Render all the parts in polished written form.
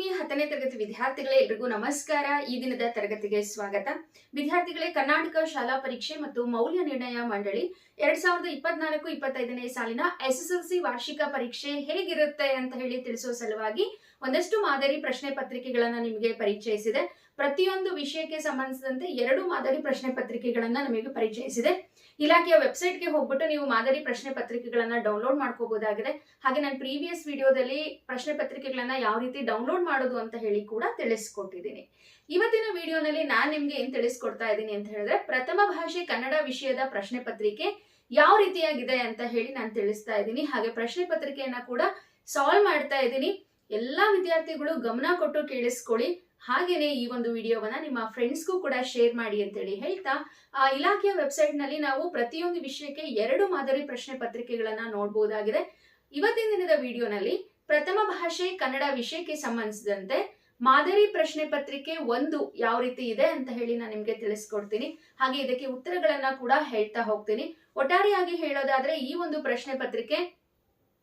ಆತ್ಮೀಯ 10ನೇ ತರಗತಿ ವಿದ್ಯಾರ್ಥಿಗಳೇ, ಎಲ್ರಿಗೂ ನಮಸ್ಕಾರ. ಈ ದಿನದ ತರಗತಿಗೆ ಸ್ವಾಗತ. ವಿದ್ಯಾರ್ಥಿಗಳೇ, ಕರ್ನಾಟಕ ಶಾಲಾ ಪರೀಕ್ಷೆ ಮತ್ತು ಮೌಲ್ಯ ನಿರ್ಣಯ ಮಂಡಳಿ 2024-25ನೇ ಸಾಲಿನ SSLC ವಾರ್ಷಿಕ ಪರೀಕ್ಷೆ ಹೇಗಿರುತ್ತೆ ಅಂತ ಹೇಳಿ ತಿಳಿಸುವ ಸಲುವಾಗಿ ಒಂದಷ್ಟು ಮಾದರಿ ಪ್ರಶ್ನೆ ಪತ್ರಿಕೆಗಳನ್ನ ನಿಮಗೆ ಪರಿಚಯಿಸಿದೆ. ಪ್ರತಿಯೊಂದು ವಿಷಯಕ್ಕೆ ಸಂಬಂಧಿಸಿದಂತೆ 2 ಮಾದರಿ ಪ್ರಶ್ನೆ ಪತ್ರಿಕೆಗಳನ್ನ ನಮಗೆ ಪರಿಚಯಿಸಿದೆ. ಇಲಾಖೆಯ ವೆಬ್ಸೈಟ್ಗೆ ಹೋಗ್ಬಿಟ್ಟು ನೀವು ಮಾದರಿ ಪ್ರಶ್ನೆ ಪತ್ರಿಕೆಗಳನ್ನ ಡೌನ್ಲೋಡ್ ಮಾಡ್ಕೋಬಹುದಾಗಿದೆ. ಹಾಗೆ ನಾನು ಪ್ರೀವಿಯಸ್ ವಿಡಿಯೋದಲ್ಲಿ ಪ್ರಶ್ನೆ ಪತ್ರಿಕೆಗಳನ್ನ ಯಾವ ರೀತಿ ಡೌನ್ಲೋಡ್ ಮಾಡೋದು ಅಂತ ಹೇಳಿ ಕೂಡ ತಿಳಿಸ್ಕೊಟ್ಟಿದ್ದೀನಿ. ಇವತ್ತಿನ ವಿಡಿಯೋನಲ್ಲಿ ನಾನು ನಿಮ್ಗೆ ಏನ್ ತಿಳಿಸ್ಕೊಡ್ತಾ ಇದ್ದೀನಿ ಅಂತ ಹೇಳಿದ್ರೆ, ಪ್ರಥಮ ಭಾಷೆ ಕನ್ನಡ ವಿಷಯದ ಪ್ರಶ್ನೆ ಪತ್ರಿಕೆ ಯಾವ ರೀತಿಯಾಗಿದೆ ಅಂತ ಹೇಳಿ ನಾನು ತಿಳಿಸ್ತಾ ಇದ್ದೀನಿ. ಹಾಗೆ ಪ್ರಶ್ನೆ ಪತ್ರಿಕೆಯನ್ನ ಕೂಡ ಸಾಲ್ವ್ ಮಾಡ್ತಾ ಇದ್ದೀನಿ. ಎಲ್ಲಾ ವಿದ್ಯಾರ್ಥಿಗಳು ಗಮನ ಕೊಟ್ಟು ಕೇಳಿಸ್ಕೊಳ್ಳಿ. ಹಾಗೇನೆ ಈ ಒಂದು ವಿಡಿಯೋವನ್ನ ನಿಮ್ಮ ಫ್ರೆಂಡ್ಸ್ಗೂ ಕೂಡ ಶೇರ್ ಮಾಡಿ ಅಂತೇಳಿ ಹೇಳ್ತಾ, ಇಲಾಖೆಯ ವೆಬ್ಸೈಟ್ ನಲ್ಲಿ ನಾವು ಪ್ರತಿಯೊಂದು ವಿಷಯಕ್ಕೆ 2 ಮಾದರಿ ಪ್ರಶ್ನೆ ಪತ್ರಿಕೆಗಳನ್ನ ನೋಡಬಹುದಾಗಿದೆ. ಇವತ್ತಿನ ದಿನದ ವಿಡಿಯೋನಲ್ಲಿ ಪ್ರಥಮ ಭಾಷೆ ಕನ್ನಡ ವಿಷಯಕ್ಕೆ ಸಂಬಂಧಿಸಿದಂತೆ ಮಾದರಿ ಪ್ರಶ್ನೆ ಪತ್ರಿಕೆ 1 ಯಾವ ರೀತಿ ಇದೆ ಅಂತ ಹೇಳಿ ನಾನು ನಿಮ್ಗೆ ತಿಳಿಸ್ಕೊಡ್ತೀನಿ. ಹಾಗೆ ಇದಕ್ಕೆ ಉತ್ತರಗಳನ್ನ ಕೂಡ ಹೇಳ್ತಾ ಹೋಗ್ತೀನಿ. ಒಟ್ಟಾರೆಯಾಗಿ ಹೇಳೋದಾದ್ರೆ ಈ ಒಂದು ಪ್ರಶ್ನೆ ಪತ್ರಿಕೆ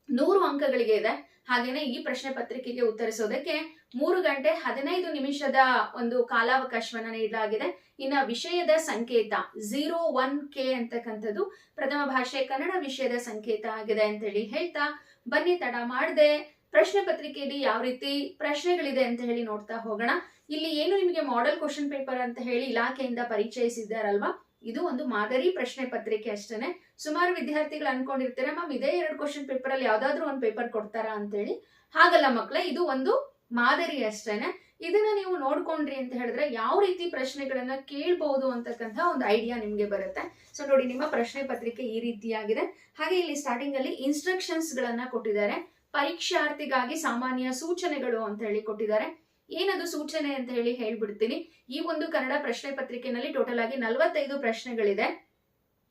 100 ಅಂಕಗಳಿಗೆ ಇದೆ. ಹಾಗೇನೆ ಈ ಪ್ರಶ್ನೆ ಪತ್ರಿಕೆಗೆ ಉತ್ತರಿಸೋದಕ್ಕೆ 3 ಗಂಟೆ 15 ನಿಮಿಷದ ಒಂದು ಕಾಲಾವಕಾಶವನ್ನ ನೀಡಲಾಗಿದೆ. ಇನ್ನ ವಿಷಯದ ಸಂಕೇತ 01K ಅಂತಕ್ಕಂಥದ್ದು ಪ್ರಥಮ ಭಾಷೆ ಕನ್ನಡ ವಿಷಯದ ಸಂಕೇತ ಆಗಿದೆ ಅಂತೇಳಿ ಹೇಳ್ತಾ, ಬನ್ನಿ ತಡ ಮಾಡದೆ ಪ್ರಶ್ನೆ ಪತ್ರಿಕೆಯಲ್ಲಿ ಯಾವ ರೀತಿ ಪ್ರಶ್ನೆಗಳಿದೆ ಅಂತ ಹೇಳಿ ನೋಡ್ತಾ ಹೋಗೋಣ. ಇಲ್ಲಿ ಏನು ನಿಮಗೆ ಮಾಡೆಲ್ ಕ್ವಶನ್ ಪೇಪರ್ ಅಂತ ಹೇಳಿ ಇಲಾಖೆಯಿಂದ ಪರಿಚಯಿಸಿದ್ದಾರಲ್ವಾ, ಇದು ಒಂದು ಮಾದರಿ ಪ್ರಶ್ನೆ ಪತ್ರಿಕೆ ಅಷ್ಟೇನೆ. ಸುಮಾರು ವಿದ್ಯಾರ್ಥಿಗಳು ಅನ್ಕೊಂಡಿರ್ತಾರೆ, ಮ್ಯಾಮ್ ಇದೇ 2 ಕ್ವಶನ್ ಪೇಪರ್ ಅಲ್ಲಿ ಯಾವ್ದಾದ್ರು ಒಂದು ಪೇಪರ್ ಕೊಡ್ತಾರಾ ಅಂತೇಳಿ. ಹಾಗಲ್ಲ ಮಕ್ಕಳೇ, ಇದು ಒಂದು ಮಾದರಿ ಅಷ್ಟೇನೆ. ಇದನ್ನ ನೀವು ನೋಡ್ಕೊಂಡ್ರಿ ಅಂತ ಹೇಳಿದ್ರೆ ಯಾವ ರೀತಿ ಪ್ರಶ್ನೆಗಳನ್ನ ಕೇಳಬಹುದು ಅಂತಕ್ಕಂಥ ಒಂದು ಐಡಿಯಾ ನಿಮ್ಗೆ ಬರುತ್ತೆ. ಸೊ ನೋಡಿ, ನಿಮ್ಮ ಪ್ರಶ್ನೆ ಪತ್ರಿಕೆ ಈ ರೀತಿಯಾಗಿದೆ. ಹಾಗೆ ಇಲ್ಲಿ ಸ್ಟಾರ್ಟಿಂಗ್ ಅಲ್ಲಿ ಇನ್ಸ್ಟ್ರಕ್ಷನ್ಸ್ ಗಳನ್ನ ಕೊಟ್ಟಿದ್ದಾರೆ. ಪರೀಕ್ಷಾರ್ಥಿಗಾಗಿ ಸಾಮಾನ್ಯ ಸೂಚನೆಗಳು ಅಂತ ಹೇಳಿ ಕೊಟ್ಟಿದ್ದಾರೆ. ಏನದು ಸೂಚನೆ ಅಂತ ಹೇಳಿ ಹೇಳ್ಬಿಡ್ತೀನಿ. ಈ ಒಂದು ಕನ್ನಡ ಪ್ರಶ್ನೆ ಪತ್ರಿಕೆನಲ್ಲಿ ಟೋಟಲ್ ಆಗಿ 45 ಪ್ರಶ್ನೆಗಳಿದೆ.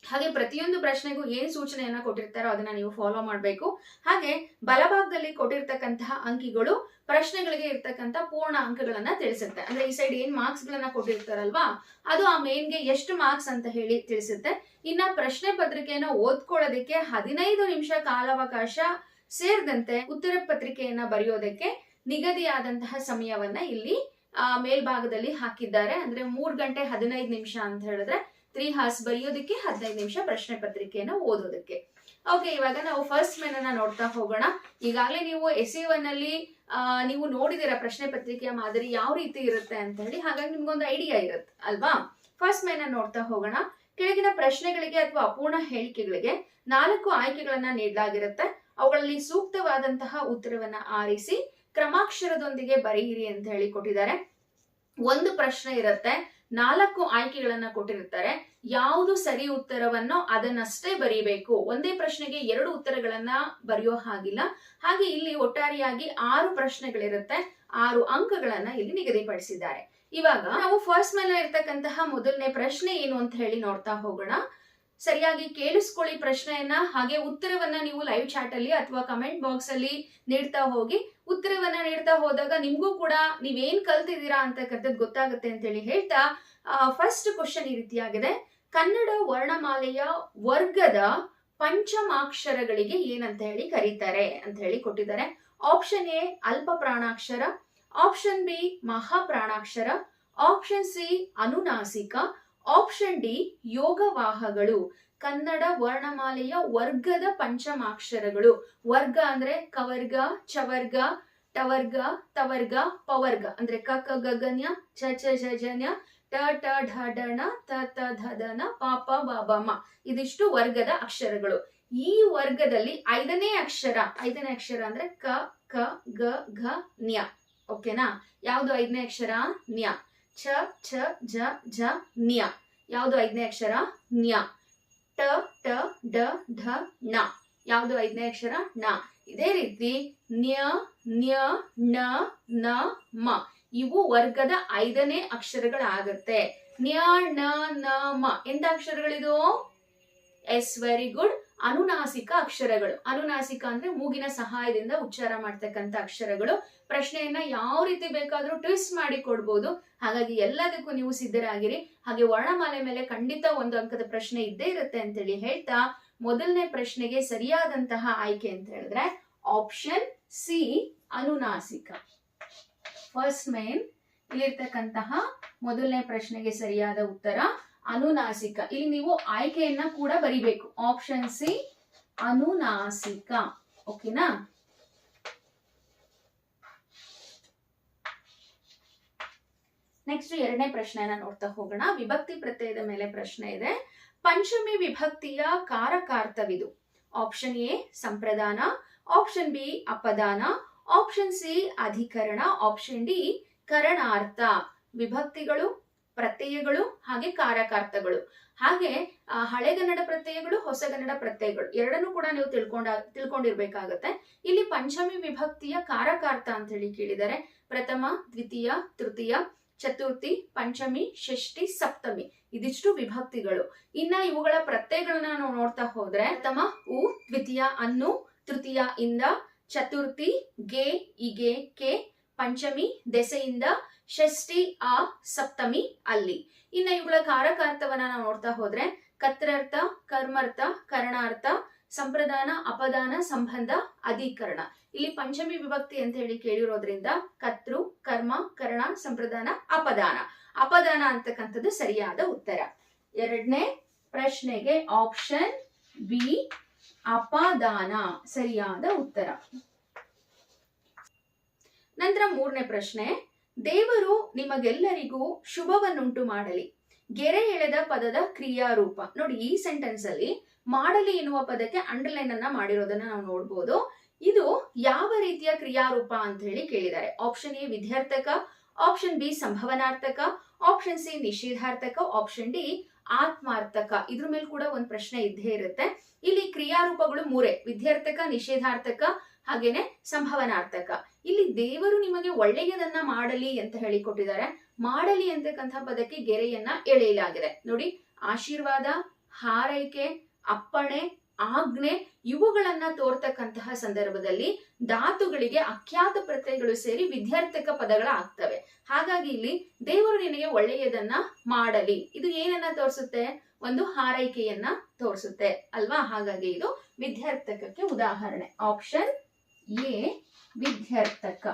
ಹಾಗೆ ಪ್ರತಿಯೊಂದು ಪ್ರಶ್ನೆಗೂ ಏನ್ ಸೂಚನೆಯನ್ನ ಕೊಟ್ಟಿರ್ತಾರೋ ಅದನ್ನ ನೀವು ಫಾಲೋ ಮಾಡಬೇಕು. ಹಾಗೆ ಬಲಭಾಗದಲ್ಲಿ ಕೊಟ್ಟಿರ್ತಕ್ಕಂತಹ ಅಂಕಿಗಳು ಪ್ರಶ್ನೆಗಳಿಗೆ ಇರ್ತಕ್ಕಂಥ ಪೂರ್ಣ ಅಂಕಗಳನ್ನ ತಿಳಿಸುತ್ತೆ. ಅಂದ್ರೆ ಈ ಸೈಡ್ ಏನ್ ಮಾರ್ಕ್ಸ್ ಗಳನ್ನ ಕೊಟ್ಟಿರ್ತಾರಲ್ವಾ, ಅದು ಆ ಮೇನ್ಗೆ ಎಷ್ಟು ಮಾರ್ಕ್ಸ್ ಅಂತ ಹೇಳಿ ತಿಳಿಸುತ್ತೆ. ಇನ್ನ ಪ್ರಶ್ನೆ ಪತ್ರಿಕೆಯನ್ನ ಓದ್ಕೊಳ್ಳೋದಕ್ಕೆ 15 ನಿಮಿಷ ಕಾಲಾವಕಾಶ ಸೇರಿದಂತೆ ಉತ್ತರ ಪತ್ರಿಕೆಯನ್ನ ಬರೆಯೋದಕ್ಕೆ ನಿಗದಿಯಾದಂತಹ ಸಮಯವನ್ನ ಇಲ್ಲಿ ಮೇಲ್ಭಾಗದಲ್ಲಿ ಹಾಕಿದ್ದಾರೆ. ಅಂದ್ರೆ 3 ಗಂಟೆ 15 ನಿಮಿಷ ಅಂತ ಹೇಳಿದ್ರೆ 3 hours ಬರೆಯೋದಕ್ಕೆ, 15 ನಿಮಿಷ ಪ್ರಶ್ನೆ ಪತ್ರಿಕೆಯನ್ನು ಓದೋದಕ್ಕೆ. ಓಕೆ, ಇವಾಗ ನಾವು ಫಸ್ಟ್ ಮೇನ್ ಅನ್ನ ನೋಡ್ತಾ ಹೋಗೋಣ. ಈಗಾಗಲೇ ನೀವು SE1 ಅಲ್ಲಿ ನೀವು ನೋಡಿದಿರ ಪ್ರಶ್ನೆ ಪತ್ರಿಕೆಯ ಮಾದರಿ ಯಾವ ರೀತಿ ಇರುತ್ತೆ ಅಂತ ಹೇಳಿ. ಹಾಗಾಗಿ ನಿಮ್ಗೊಂದು ಐಡಿಯಾ ಇರುತ್ತೆ ಅಲ್ವಾ. ಫಸ್ಟ್ ಮೇನ್ ಅನ್ನ ನೋಡ್ತಾ ಹೋಗೋಣ. ಕೆಳಗಿನ ಪ್ರಶ್ನೆಗಳಿಗೆ ಅಥವಾ ಅಪೂರ್ಣ ಹೇಳಿಕೆಗಳಿಗೆ 4 ಆಯ್ಕೆಗಳನ್ನ ನೀಡಲಾಗಿರುತ್ತೆ. ಅವುಗಳಲ್ಲಿ ಸೂಕ್ತವಾದಂತಹ ಉತ್ತರವನ್ನ ಆರಿಸಿ ಕ್ರಮಾಕ್ಷರದೊಂದಿಗೆ ಬರೆಯಿರಿ ಅಂತ ಹೇಳಿ ಕೊಟ್ಟಿದ್ದಾರೆ. ಒಂದು ಪ್ರಶ್ನೆ ಇರುತ್ತೆ, 4 ಆಯ್ಕೆಗಳನ್ನ ಕೊಟ್ಟಿರ್ತಾರೆ. ಯಾವುದು ಸರಿ ಉತ್ತರವನ್ನೋ ಅದನ್ನಷ್ಟೇ ಬರೀಬೇಕು. ಒಂದೇ ಪ್ರಶ್ನೆಗೆ 2 ಉತ್ತರಗಳನ್ನ ಬರೆಯೋ ಹಾಗಿಲ್ಲ. ಹಾಗೆ ಇಲ್ಲಿ ಒಟ್ಟಾರೆಯಾಗಿ 6 ಪ್ರಶ್ನೆಗಳಿರುತ್ತೆ. 6 ಅಂಕಗಳನ್ನ ಇಲ್ಲಿ ನಿಗದಿಪಡಿಸಿದ್ದಾರೆ. ಇವಾಗ ನಾವು ಫಸ್ಟ್ ಮೇಲೆ ಇರ್ತಕ್ಕಂತಹ ಮೊದಲನೇ ಪ್ರಶ್ನೆ ಏನು ಅಂತ ಹೇಳಿ ನೋಡ್ತಾ ಹೋಗೋಣ. ಸರಿಯಾಗಿ ಕೇಳಿಸ್ಕೊಳ್ಳಿ ಪ್ರಶ್ನೆಯನ್ನ. ಹಾಗೆ ಉತ್ತರವನ್ನ ನೀವು ಲೈವ್ ಚಾಟ್ ಅಲ್ಲಿ ಅಥವಾ ಕಮೆಂಟ್ ಬಾಕ್ಸ್ ಅಲ್ಲಿ ನೀಡ್ತಾ ಹೋಗಿ. ಉತ್ತರವನ್ನ ನೀಡ್ತಾ ಹೋದಾಗ ನಿಮ್ಗೂ ಕೂಡ ನೀವೇನ್ ಕಲ್ತಿದ್ದೀರಾ ಅಂತಕ್ಕಂಥದ್ದು ಗೊತ್ತಾಗುತ್ತೆ ಅಂತ ಹೇಳಿ ಹೇಳ್ತಾ, ಫಸ್ಟ್ ಕ್ವಶನ್ ಈ ರೀತಿಯಾಗಿದೆ. ಕನ್ನಡ ವರ್ಣಮಾಲೆಯ ವರ್ಗದ ಪಂಚಮಾಕ್ಷರಗಳಿಗೆ ಏನಂತ ಹೇಳಿ ಕರೀತಾರೆ ಅಂತ ಹೇಳಿ ಕೊಟ್ಟಿದ್ದಾರೆ. ಆಪ್ಷನ್ ಎ ಅಲ್ಪ ಪ್ರಾಣಾಕ್ಷರ, ಆಪ್ಷನ್ ಬಿ ಮಹಾಪ್ರಾಣಾಕ್ಷರ, ಆಪ್ಷನ್ ಸಿ ಅನುನಾಸಿಕ, ಆಪ್ಷನ್ ಡಿ ಯೋಗವಾಹಗಳು. ಕನ್ನಡ ವರ್ಣಮಾಲೆಯ ವರ್ಗದ ಪಂಚಮಾಕ್ಷರಗಳು. ವರ್ಗ ಅಂದ್ರೆ ಕವರ್ಗ, ಚವರ್ಗ, ಟವರ್ಗ, ತವರ್ಗ, ಪವರ್ಗ. ಅಂದ್ರೆ ಕ ಕ ಗ ಗ ನ್ಯ, ಚ ಚ ಜ ಜ ನ್ಯ, ಟ ಟ ಢ ಢ ಣ, ತ ತ ಧ ಧ ನ, ಪ ಪ ಬ ಬ ಮ. ಇದಿಷ್ಟು ವರ್ಗದ ಅಕ್ಷರಗಳು. ಈ ವರ್ಗದಲ್ಲಿ 5ನೇ ಅಕ್ಷರ ಅಂದ್ರೆ ಕ ಕ ಗ ಘ ನ್ಯ. ಓಕೆನಾ? ಯಾವುದು 5ನೇ ಅಕ್ಷರ? ನ್ಯ. ಛ ಛ ಜ ಜ ನ್ಯ. ಯಾವುದು 5ನೇ ಅಕ್ಷರ? ನ್ಯ. ಟ ಟ ಡ ಢ ಣ. ಯಾವುದು 5ನೇ ಅಕ್ಷರ? ಣ. ಇದೇ ರೀತಿ ನ್ಯ ನ್ಯ ಣ ನ ಮ. ಇವು ವರ್ಗದ 5ನೇ ಅಕ್ಷರಗಳಾಗತ್ತೆ. ನ್ಯ ಣ ನ ಮ ಎಂತ ಅಕ್ಷರಗಳಿದು? Yes, very good. ಅನುನಾಸಿಕ ಅಕ್ಷರಗಳು. ಅನುನಾಸಿಕ ಅಂದ್ರೆ ಮೂಗಿನ ಸಹಾಯದಿಂದ ಉಚ್ಚಾರ ಮಾಡ್ತಕ್ಕಂಥ ಅಕ್ಷರಗಳು. ಪ್ರಶ್ನೆಯನ್ನ ಯಾವ ರೀತಿ ಬೇಕಾದ್ರೂ ಟ್ವಿಸ್ಟ್ ಮಾಡಿ ಕೊಡ್ಬೋದು. ಹಾಗಾಗಿ ಎಲ್ಲದಕ್ಕೂ ನೀವು ಸಿದ್ಧರಾಗಿರಿ. ಹಾಗೆ ವರ್ಣಮಾಲೆ ಮೇಲೆ ಖಂಡಿತ 1 ಅಂಕದ ಪ್ರಶ್ನೆ ಇದ್ದೇ ಇರುತ್ತೆ ಅಂತೇಳಿ ಹೇಳ್ತಾ, ಮೊದಲನೇ ಪ್ರಶ್ನೆಗೆ ಸರಿಯಾದಂತಹ ಆಯ್ಕೆ ಅಂತ ಹೇಳಿದ್ರೆ ಆಪ್ಷನ್ ಸಿ ಅನುನಾಸಿಕ. ಫಸ್ಟ್ ಮೇನ್ ಇಲ್ಲಿರ್ತಕ್ಕಂತಹ ಮೊದಲನೇ ಪ್ರಶ್ನೆಗೆ ಸರಿಯಾದ ಉತ್ತರ ಅನುನಾಸಿಕ. ಇಲ್ಲಿ ನೀವು ಆಯ್ಕೆಯನ್ನ ಕೂಡ ಬರಿಬೇಕು. ಆಪ್ಷನ್ ಸಿ ಅನುನಾಸಿಕ. ಓಕೆನಾ? ನೆಕ್ಸ್ಟ್ ಎರಡನೇ ಪ್ರಶ್ನೆಯನ್ನ ನೋಡ್ತಾ ಹೋಗೋಣ. ವಿಭಕ್ತಿ ಪ್ರತ್ಯಯದ ಮೇಲೆ ಪ್ರಶ್ನೆ ಇದೆ. ಪಂಚಮಿ ವಿಭಕ್ತಿಯ ಕಾರಕಾರ್ಥವಿದು. ಆಪ್ಷನ್ ಎ ಸಂಪ್ರದಾನ, ಆಪ್ಷನ್ ಬಿ ಅಪದಾನ, ಆಪ್ಷನ್ ಸಿ ಅಧಿಕರಣ, ಆಪ್ಷನ್ ಡಿ ಕರಣಾರ್ಥ. ವಿಭಕ್ತಿಗಳು, ಪ್ರತ್ಯಯಗಳು ಹಾಗೆ ಕಾರಕಾರ್ಥಗಳು. ಹಾಗೆ ಹಳೆಗನ್ನಡ ಪ್ರತ್ಯಯಗಳು, ಹೊಸಗನ್ನಡ ಪ್ರತ್ಯಯಗಳು ಎರಡನ್ನೂ ಕೂಡ ನೀವು ತಿಳ್ಕೊಂಡಿರ್ಬೇಕಾಗತ್ತೆ. ಇಲ್ಲಿ ಪಂಚಮಿ ವಿಭಕ್ತಿಯ ಕಾರಕಾರ್ಥ ಅಂತ ಹೇಳಿ ಕೇಳಿದರೆ ಪ್ರಥಮ, ದ್ವಿತೀಯ, ತೃತೀಯ, ಚತುರ್ಥಿ, ಪಂಚಮಿ, ಷಷ್ಠಿ, ಸಪ್ತಮಿ ಇದಿಷ್ಟು ವಿಭಕ್ತಿಗಳು. ಇನ್ನ ಇವುಗಳ ಪ್ರತ್ಯಯಗಳನ್ನ ನಾವು ನೋಡ್ತಾ ಹೋದ್ರೆ ಪ್ರಥಮ ಉ, ದ್ವಿತೀಯ ಅನ್ನು, ತೃತೀಯ ಇಂದ, ಚತುರ್ಥಿ ಗೆ, ಇಗೆ, ಕೆ, ಪಂಚಮಿ ದೆಸೆಯಿಂದ, ಷಷ್ಠಿ ಆ, ಸಪ್ತಮಿ ಅಲ್ಲಿ. ಇನ್ನ ಇವುಗಳ ಕಾರಕಾರ್ಥವನ್ನ ನಾವು ನೋಡ್ತಾ ಹೋದ್ರೆ ಕತ್ರಾರ್ಥ, ಕರ್ಮಾರ್ಥ, ಕರಣಾರ್ಥ, ಸಂಪ್ರದಾನ, ಅಪದಾನ, ಸಂಬಂಧ, ಅಧಿಕರಣ. ಇಲ್ಲಿ ಪಂಚಮಿ ವಿಭಕ್ತಿ ಅಂತ ಹೇಳಿ ಕೇಳಿರೋದ್ರಿಂದ ಕರ್ತೃ, ಕರ್ಮ, ಕರಣ, ಸಂಪ್ರದಾನ, ಅಪದಾನ. ಅಪದಾನ ಅಂತಕ್ಕಂಥದ್ದು ಸರಿಯಾದ ಉತ್ತರ. ಎರಡನೇ ಪ್ರಶ್ನೆಗೆ ಆಪ್ಷನ್ ಬಿ ಅಪದಾನ ಸರಿಯಾದ ಉತ್ತರ. ನಂತರ ಮೂರನೇ ಪ್ರಶ್ನೆ. ದೇವರು ನಿಮಗೆಲ್ಲರಿಗೂ ಶುಭವನ್ನುಂಟು ಮಾಡಲಿ. ಗೆರೆ ಎಳೆದ ಪದದ ಕ್ರಿಯಾರೂಪ. ನೋಡಿ, ಈ ಸೆಂಟೆನ್ಸ್ ಅಲ್ಲಿ ಮಾಡಲಿ ಎನ್ನುವ ಪದಕ್ಕೆ ಅಂಡರ್ಲೈನ್ ಅನ್ನ ಮಾಡಿರೋದನ್ನ ನಾವು ನೋಡ್ಬೋದು. ಇದು ಯಾವ ರೀತಿಯ ಕ್ರಿಯಾರೂಪ ಅಂತ ಹೇಳಿ ಕೇಳಿದ್ದಾರೆ. ಆಪ್ಷನ್ ಎ ವಿದ್ಯಾರ್ಥಕ, ಆಪ್ಷನ್ ಬಿ ಸಂಭವನಾರ್ಥಕ, ಆಪ್ಷನ್ ಸಿ ನಿಷೇಧಾರ್ಥಕ, ಆಪ್ಷನ್ ಡಿ ಆತ್ಮಾರ್ಥಕ. ಇದ್ರ ಮೇಲೆ ಕೂಡ ಒಂದು ಪ್ರಶ್ನೆ ಇದ್ದೇ ಇರುತ್ತೆ. ಇಲ್ಲಿ ಕ್ರಿಯಾರೂಪಗಳು ಮೂರೇ: ವಿದ್ಯಾರ್ಥಕ, ನಿಷೇಧಾರ್ಥಕ ಹಾಗೇನೆ ಸಂಭವನಾರ್ಥಕ. ಇಲ್ಲಿ ದೇವರು ನಿಮಗೆ ಒಳ್ಳೆಯದನ್ನ ಮಾಡಲಿ ಅಂತ ಹೇಳಿ ಕೊಟ್ಟಿದ್ದಾರೆ. ಮಾಡಲಿ ಅಂತಕ್ಕಂಥ ಪದಕ್ಕೆ ಗೆರೆಯನ್ನ ಎಳೆಯಲಾಗಿದೆ. ನೋಡಿ, ಆಶೀರ್ವಾದ, ಹಾರೈಕೆ, ಅಪ್ಪಣೆ, ಆಜ್ಞೆ ಇವುಗಳನ್ನ ತೋರ್ತಕ್ಕಂತಹ ಸಂದರ್ಭದಲ್ಲಿ ಧಾತುಗಳಿಗೆ ಅಖ್ಯಾತ ಪ್ರತ್ಯಯಗಳು ಸೇರಿ ವಿದ್ಯಾರ್ಥಕ ಪದಗಳಾಗ್ತವೆ. ಹಾಗಾಗಿ ಇಲ್ಲಿ ದೇವರು ನಿನಗೆ ಒಳ್ಳೆಯದನ್ನ ಮಾಡಲಿ, ಇದು ಏನನ್ನ ತೋರಿಸುತ್ತೆ? ಒಂದು ಹಾರೈಕೆಯನ್ನ ತೋರಿಸುತ್ತೆ ಅಲ್ವಾ? ಹಾಗಾಗಿ ಇದು ವಿದ್ಯಾರ್ಥಕಕ್ಕೆ ಉದಾಹರಣೆ. ಆಪ್ಷನ್ ಎ ವಿದ್ಯಾರ್ಥಕ.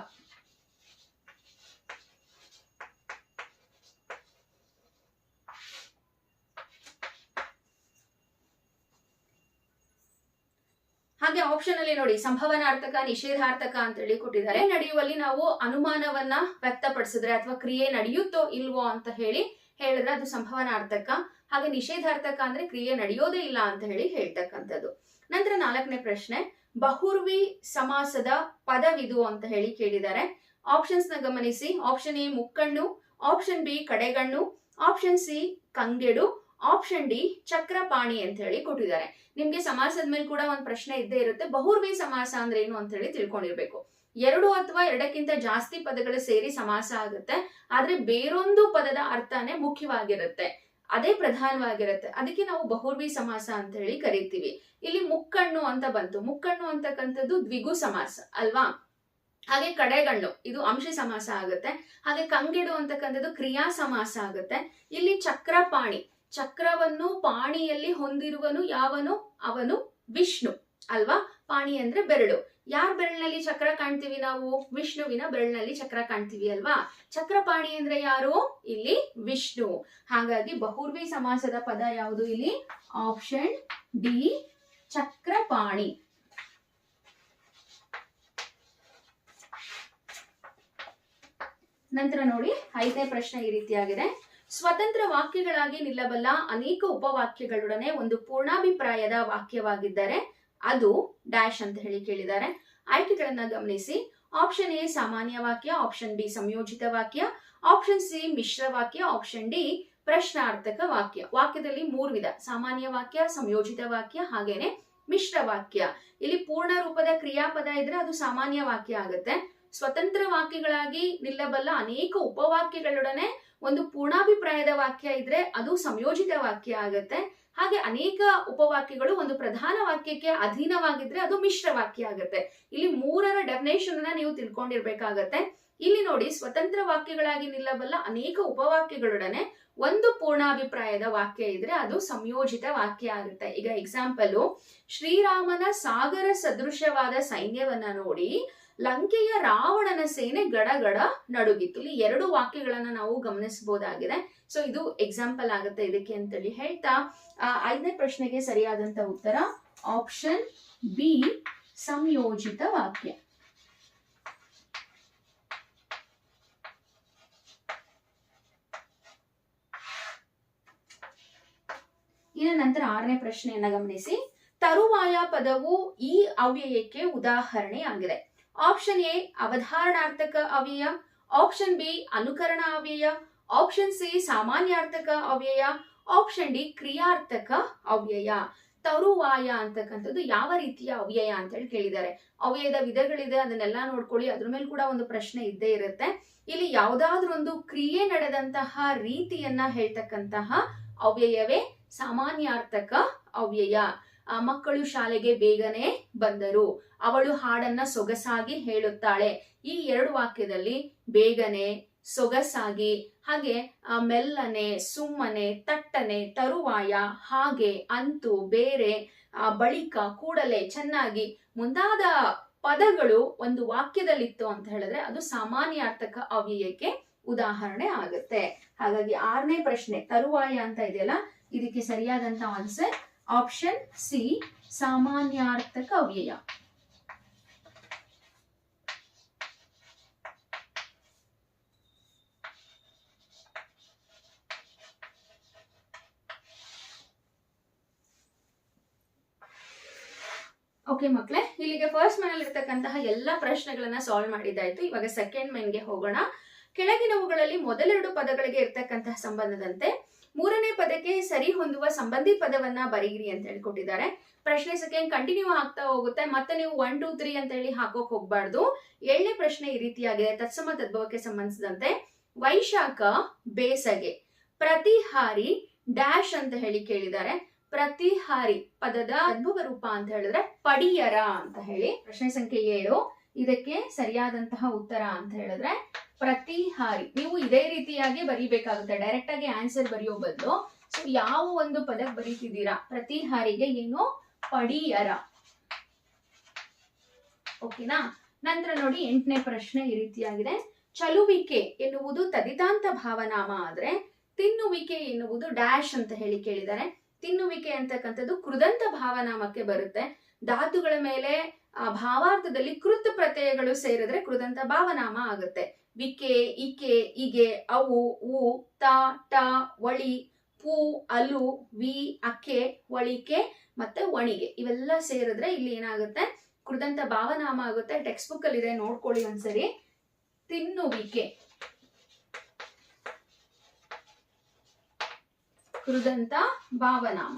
ಹಾಗೆ ಆಪ್ಷನ್ ಅಲ್ಲಿ ನೋಡಿ, ಸಂಭವನಾರ್ಥಕ, ನಿಷೇಧಾರ್ಥಕ ಅಂತ ಹೇಳಿ ಕೊಟ್ಟಿದ್ದಾರೆ. ನಡೆಯುವಲ್ಲಿ ನಾವು ಅನುಮಾನವನ್ನ ವ್ಯಕ್ತಪಡಿಸಿದ್ರೆ ಅಥವಾ ಕ್ರಿಯೆ ನಡೆಯುತ್ತೋ ಇಲ್ವೋ ಅಂತ ಹೇಳಿದ್ರೆ ಅದು ಸಂಭವನಾರ್ಥಕ. ಹಾಗೆ ನಿಷೇಧಾರ್ಥಕ ಅಂದ್ರೆ ಕ್ರಿಯೆ ನಡೆಯೋದೇ ಇಲ್ಲ ಅಂತ ಹೇಳ್ತಕ್ಕಂಥದ್ದು. ನಂತರ ನಾಲ್ಕನೇ ಪ್ರಶ್ನೆ. ಬಹುರ್ವಿ ಸಮಾಸದ ಪದವಿದು ಅಂತ ಹೇಳಿ ಕೇಳಿದ್ದಾರೆ. ಆಪ್ಷನ್ಸ್ ನ ಗಮನಿಸಿ. ಆಪ್ಷನ್ ಎ ಮುಕ್ಕಣ್ಣು, ಆಪ್ಷನ್ ಬಿ ಕಡೆಗಣ್ಣು, ಆಪ್ಷನ್ ಸಿ ಕಂಗೆಡು, ಆಪ್ಷನ್ ಡಿ ಚಕ್ರಪಾಣಿ ಅಂತ ಹೇಳಿ ಕೊಟ್ಟಿದ್ದಾರೆ. ನಿಮ್ಗೆ ಸಮಾಸದ ಮೇಲೆ ಕೂಡ ಒಂದು ಪ್ರಶ್ನೆ ಇದ್ದೇ ಇರುತ್ತೆ. ಬಹುರ್ವಿ ಸಮಾಸ ಅಂದ್ರೆ ಏನು ಅಂತ ಹೇಳಿ ತಿಳ್ಕೊಂಡಿರ್ಬೇಕು. ಎರಡು ಅಥವಾ ಎರಡಕ್ಕಿಂತ ಜಾಸ್ತಿ ಪದಗಳು ಸೇರಿ ಸಮಾಸ ಆಗುತ್ತೆ. ಆದ್ರೆ ಬೇರೊಂದು ಪದದ ಅರ್ಥನೇ ಮುಖ್ಯವಾಗಿರುತ್ತೆ, ಅದೇ ಪ್ರಧಾನವಾಗಿರುತ್ತೆ. ಅದಕ್ಕೆ ನಾವು ಬಹುರ್ವಿ ಸಮಾಸ ಅಂತ ಹೇಳಿ ಕರಿತೀವಿ. ಇಲ್ಲಿ ಮುಕ್ಕಣ್ಣು ಅಂತ ಬಂತು. ಮುಕ್ಕಣ್ಣು ಅಂತಕ್ಕಂಥದ್ದು ದ್ವಿಗು ಸಮಾಸ ಅಲ್ವಾ? ಹಾಗೆ ಕಡೆಗಣ್ಣು ಇದು ಅಂಶಿ ಸಮಾಸ ಆಗುತ್ತೆ. ಹಾಗೆ ಕಂಗೆಡು ಅಂತಕ್ಕಂಥದ್ದು ಕ್ರಿಯಾ ಸಮಾಸ ಆಗುತ್ತೆ. ಇಲ್ಲಿ ಚಕ್ರಪಾಣಿ, ಚಕ್ರವನ್ನು ಪಾಣಿಯಲ್ಲಿ ಹೊಂದಿರುವನು ಯಾವನು? ಅವನು ವಿಷ್ಣು ಅಲ್ವಾ? ಪಾಣಿ ಅಂದ್ರೆ ಬೆರಳು. ಯಾರ ಬೆರಳಿನಲ್ಲಿ ಚಕ್ರ ಕಾಣ್ತೀವಿ ನಾವು? ವಿಷ್ಣುವಿನ ಬೆರಳಿನಲ್ಲಿ ಚಕ್ರ ಕಾಣ್ತೀವಿ ಅಲ್ವಾ? ಚಕ್ರಪಾಣಿ ಅಂದ್ರೆ ಯಾರು? ಇಲ್ಲಿ ವಿಷ್ಣು. ಹಾಗಾಗಿ ಬಹುರ್ವಿ ಸಮಾಸದ ಪದ ಯಾವುದು ಇಲ್ಲಿ? Option D Chakrapani. ನಂತರ ನೋಡಿ, ಐದನೇ ಪ್ರಶ್ನೆ ಈ ರೀತಿಯಾಗಿದೆ. ಸ್ವತಂತ್ರ ವಾಕ್ಯಗಳಾಗಿ ನಿಲ್ಲಬಲ್ಲ ಅನೇಕ ಉಪವಾಕ್ಯಗಳೊಡನೆ ಒಂದು ಪೂರ್ಣಾಭಿಪ್ರಾಯದ ವಾಕ್ಯವಾಗಿದ್ದರೆ ಅದು ಡ್ಯಾಶ್ ಅಂತ ಹೇಳಿ ಕೇಳಿದ್ದಾರೆ. ಆಯ್ಕೆಗಳನ್ನ ಗಮನಿಸಿ. ಆಪ್ಷನ್ ಎ ಸಾಮಾನ್ಯ ವಾಕ್ಯ, ಆಪ್ಷನ್ ಬಿ ಸಂಯೋಜಿತ ವಾಕ್ಯ, ಆಪ್ಷನ್ ಸಿ ಮಿಶ್ರ ವಾಕ್ಯ, ಆಪ್ಷನ್ ಡಿ ಪ್ರಶ್ನಾರ್ಥಕ ವಾಕ್ಯ. ವಾಕ್ಯದಲ್ಲಿ ಮೂರು ವಿಧ: ಸಾಮಾನ್ಯ ವಾಕ್ಯ, ಸಂಯೋಜಿತ ವಾಕ್ಯ ಹಾಗೇನೆ ಮಿಶ್ರ ವಾಕ್ಯ. ಇಲ್ಲಿ ಪೂರ್ಣ ರೂಪದ ಕ್ರಿಯಾಪದ ಇದ್ರೆ ಅದು ಸಾಮಾನ್ಯ ವಾಕ್ಯ ಆಗುತ್ತೆ. ಸ್ವತಂತ್ರ ವಾಕ್ಯಗಳಾಗಿ ನಿಲ್ಲಬಲ್ಲ ಅನೇಕ ಉಪವಾಕ್ಯಗಳೊಡನೆ ಒಂದು ಪೂರ್ಣಾಭಿಪ್ರಾಯದ ವಾಕ್ಯ ಇದ್ರೆ ಅದು ಸಂಯೋಜಿತ ವಾಕ್ಯ ಆಗುತ್ತೆ. ಹಾಗೆ ಅನೇಕ ಉಪವಾಕ್ಯಗಳು ಒಂದು ಪ್ರಧಾನ ವಾಕ್ಯಕ್ಕೆ ಅಧೀನವಾಗಿದ್ರೆ ಅದು ಮಿಶ್ರ ವಾಕ್ಯ ಆಗುತ್ತೆ. ಇಲ್ಲಿ ಮೂರರ ಡೆಫಿನೇಷನ್ ಅನ್ನ ನೀವು ತಿಳ್ಕೊಂಡಿರ್ಬೇಕಾಗತ್ತೆ. ಇಲ್ಲಿ ನೋಡಿ, ಸ್ವತಂತ್ರ ವಾಕ್ಯಗಳಾಗಿ ನಿಲ್ಲಬಲ್ಲ ಅನೇಕ ಉಪವಾಕ್ಯಗಳೊಡನೆ ಒಂದು ಪೂರ್ಣಾಭಿಪ್ರಾಯದ ವಾಕ್ಯ ಇದ್ರೆ ಅದು ಸಂಯೋಜಿತ ವಾಕ್ಯ ಆಗುತ್ತೆ. ಈಗ ಎಕ್ಸಾಂಪಲ್, ಶ್ರೀರಾಮನ ಸಾಗರ ಸದೃಶವಾದ ಸೈನ್ಯವನ್ನ ನೋಡಿ ಲಂಕೆಯ ರಾವಣನ ಸೇನೆ ಗಡಗಡ ನಡುಗಿತ್ತು. ಇಲ್ಲಿ 2 ವಾಕ್ಯಗಳನ್ನ ನಾವು ಗಮನಿಸಬಹುದಾಗಿದೆ. ಸೊ ಇದು ಎಕ್ಸಾಂಪಲ್ ಆಗುತ್ತೆ ಇದಕ್ಕೆ ಅಂತೇಳಿ ಹೇಳ್ತಾ 5ನೇ ಪ್ರಶ್ನೆಗೆ ಸರಿಯಾದಂತ ಉತ್ತರ ಆಪ್ಷನ್ ಬಿ, ಸಂಯೋಜಿತ ವಾಕ್ಯ. ಇನ್ನು ನಂತರ 6ನೇ ಪ್ರಶ್ನೆಯನ್ನ ಗಮನಿಸಿ. ತರುವಾಯ ಪದವು ಈ ಅವ್ಯಯಕ್ಕೆ ಉದಾಹರಣೆಯಾಗಿದೆ. ಆಪ್ಷನ್ ಎ ಅವಧಾರಣಾರ್ಥಕ ಅವ್ಯಯ, ಆಪ್ಷನ್ ಬಿ ಅನುಕರಣ ಅವ್ಯಯ, ಆಪ್ಷನ್ ಸಿ ಸಾಮಾನ್ಯಾರ್ಥಕ ಅವ್ಯಯ, ಆಪ್ಷನ್ ಡಿ ಕ್ರಿಯಾರ್ಥಕ ಅವ್ಯಯ. ತರುವಾಯ ಅಂತಕ್ಕಂಥದ್ದು ಯಾವ ರೀತಿಯ ಅವ್ಯಯ ಅಂತ ಹೇಳಿ ಕೇಳಿದ್ದಾರೆ. ಅವ್ಯಯದ ವಿಧಗಳಿದೆ, ಅದನ್ನೆಲ್ಲ ನೋಡ್ಕೊಳ್ಳಿ. ಅದ್ರ ಮೇಲೆ ಕೂಡ ಒಂದು ಪ್ರಶ್ನೆ ಇದ್ದೇ ಇರುತ್ತೆ. ಇಲ್ಲಿ ಯಾವುದಾದ್ರೂ ಒಂದು ಕ್ರಿಯೆ ನಡೆದಂತಹ ರೀತಿಯನ್ನ ಹೇಳ್ತಕ್ಕಂತಹ ಅವ್ಯಯವೇ ಸಾಮಾನ್ಯಾರ್ಥಕ ಅವ್ಯಯ. ಮಕ್ಕಳು ಶಾಲೆಗೆ ಬೇಗನೆ ಬಂದರು, ಅವಳು ಹಾಡನ್ನ ಸೊಗಸಾಗಿ ಹೇಳುತ್ತಾಳೆ. ಈ 2 ವಾಕ್ಯದಲ್ಲಿ ಬೇಗನೆ, ಸೊಗಸಾಗಿ, ಹಾಗೆ ಮೆಲ್ಲನೆ, ಸುಮ್ಮನೆ, ತಟ್ಟನೆ, ತರುವಾಯ, ಹಾಗೆ, ಅಂತೂ, ಬೇರೆ, ಬಳಿಕ, ಕೂಡಲೇ, ಚೆನ್ನಾಗಿ ಮುಂತಾದ ಪದಗಳು ಒಂದು ವಾಕ್ಯದಲ್ಲಿತ್ತು ಅಂತ ಹೇಳಿದ್ರೆ ಅದು ಸಾಮಾನ್ಯಾರ್ಥಕ ಅವ್ಯಯಕ್ಕೆ ಉದಾಹರಣೆ ಆಗುತ್ತೆ. ಹಾಗಾಗಿ 6ನೇ ಪ್ರಶ್ನೆ ತರುವಾಯ ಅಂತ ಇದೆಯಲ್ಲ, ಇದಕ್ಕೆ ಸರಿಯಾದಂತ ಆನ್ಸರ್ ಆಪ್ಷನ್ ಸಿ, ಸಾಮಾನ್ಯಾರ್ಥಕ ಅವ್ಯಯ. ಓಕೆ ಮಕ್ಕಳೇ, ಇಲ್ಲಿಗೆ ಫಸ್ಟ್ ಮೈನ್ ಇರ್ತಕ್ಕಂತಹ ಎಲ್ಲ ಪ್ರಶ್ನೆಗಳನ್ನ ಸಾಲ್ವ್ ಮಾಡಿದಾಯ್ತು. ಇವಾಗ ಸೆಕೆಂಡ್ ಮೈನ್ಗೆ ಹೋಗೋಣ. ಕೆಳಗಿನವುಗಳಲ್ಲಿ ಮೊದಲೆರಡು ಪದಗಳಿಗೆ ಇರ್ತಕ್ಕಂತಹ ಸಂಬಂಧದಂತೆ 3ನೇ ಪದಕ್ಕೆ ಸರಿ ಹೊಂದುವ ಸಂಬಂಧಿ ಪದವನ್ನ ಬರೀರಿ ಅಂತ ಹೇಳಿ ಕೊಟ್ಟಿದ್ದಾರೆ. ಪ್ರಶ್ನೆ ಸೆಕೆಂಡ್ ಕಂಟಿನ್ಯೂ ಆಗ್ತಾ ಹೋಗುತ್ತೆ. ಮತ್ತೆ ನೀವು 1 2 3 ಅಂತ ಹೇಳಿ ಹಾಕೋಕ್ ಹೋಗ್ಬಾರ್ದು. 7ನೇ ಪ್ರಶ್ನೆ ಈ ರೀತಿಯಾಗಿದೆ. ತತ್ಸಮ ತದ್ಭವಕ್ಕೆ ಸಂಬಂಧಿಸಿದಂತೆ ವೈಶಾಖ ಬೇಸಗೆ, ಪ್ರತಿಹಾರಿ ಡ್ಯಾಶ್ ಅಂತ ಹೇಳಿ ಕೇಳಿದ್ದಾರೆ. ಪ್ರತಿಹಾರಿ ಪದದ ತದ್ಭವ ರೂಪ ಅಂತ ಹೇಳಿದ್ರೆ ಪಡಿಯರ ಅಂತ ಹೇಳಿ. ಪ್ರಶ್ನೆ ಸಂಖ್ಯೆ 7 ಇದಕ್ಕೆ ಸರಿಯಾದಂತಹ ಉತ್ತರ ಅಂತ ಹೇಳಿದ್ರೆ ಪ್ರತಿಹಾರಿ. ನೀವು ಇದೇ ರೀತಿಯಾಗಿ ಬರೀಬೇಕಾಗುತ್ತೆ. ಡೈರೆಕ್ಟ್ ಆಗಿ ಆನ್ಸರ್ ಬರೆಯೋ ಬದಲು ಸೊ ಯಾವ ಒಂದು ಪದಕ್ಕೆ ಬರೀತಿದ್ದೀರಾ, ಪ್ರತಿಹಾರಿಗೆ ಏನು ಪಡಿಯರ. ಓಕೆನಾ. ನಂತರ ನೋಡಿ 8ನೇ ಪ್ರಶ್ನೆ ಈ ರೀತಿಯಾಗಿದೆ. ಚಲುವಿಕೆ ಎನ್ನುವುದು ತದಿತಾಂತ ಭಾವನಾಮ ಆದ್ರೆ ತಿನ್ನುವಿಕೆ ಎನ್ನುವುದು ಡ್ಯಾಶ್ ಅಂತ ಹೇಳಿ ಕೇಳಿದ್ದಾರೆ. ತಿನ್ನುವಿಕೆ ಅಂತಕ್ಕಂಥದ್ದು ಕೃದಂತ ಭಾವನಾಮಕ್ಕೆ ಬರುತ್ತೆ. ಧಾತುಗಳ ಮೇಲೆ ಭಾವಾರ್ಥದಲ್ಲಿ ಕೃತ್ ಪ್ರತ್ಯಯಗಳು ಸೇರಿದ್ರೆ ಕೃದಂತ ಭಾವನಾಮ ಆಗುತ್ತೆ. ವಿಕೆ, ಇಕೆ, ಇಗೆ, ಅವು, ಉ, ತ, ಟ, ಒಳಿ, ಪೂ, ಅಲು, ವಿ, ಅಕ್ಕೆ, ಒಳಿಕೆ ಮತ್ತೆ ಒಣಿಗೆ ಇವೆಲ್ಲ ಸೇರಿದ್ರೆ ಇಲ್ಲಿ ಏನಾಗುತ್ತೆ, ಕೃದಂತ ಭಾವನಾಮ ಆಗುತ್ತೆ. ಟೆಕ್ಸ್ಟ್ ಬುಕ್ ಅಲ್ಲಿ ಇದೆ, ನೋಡ್ಕೊಳ್ಳಿ ಒಂದ್ಸರಿ. ತಿನ್ನುವಿಕೆ ಕೃದಂತ ಭಾವನಾಮ.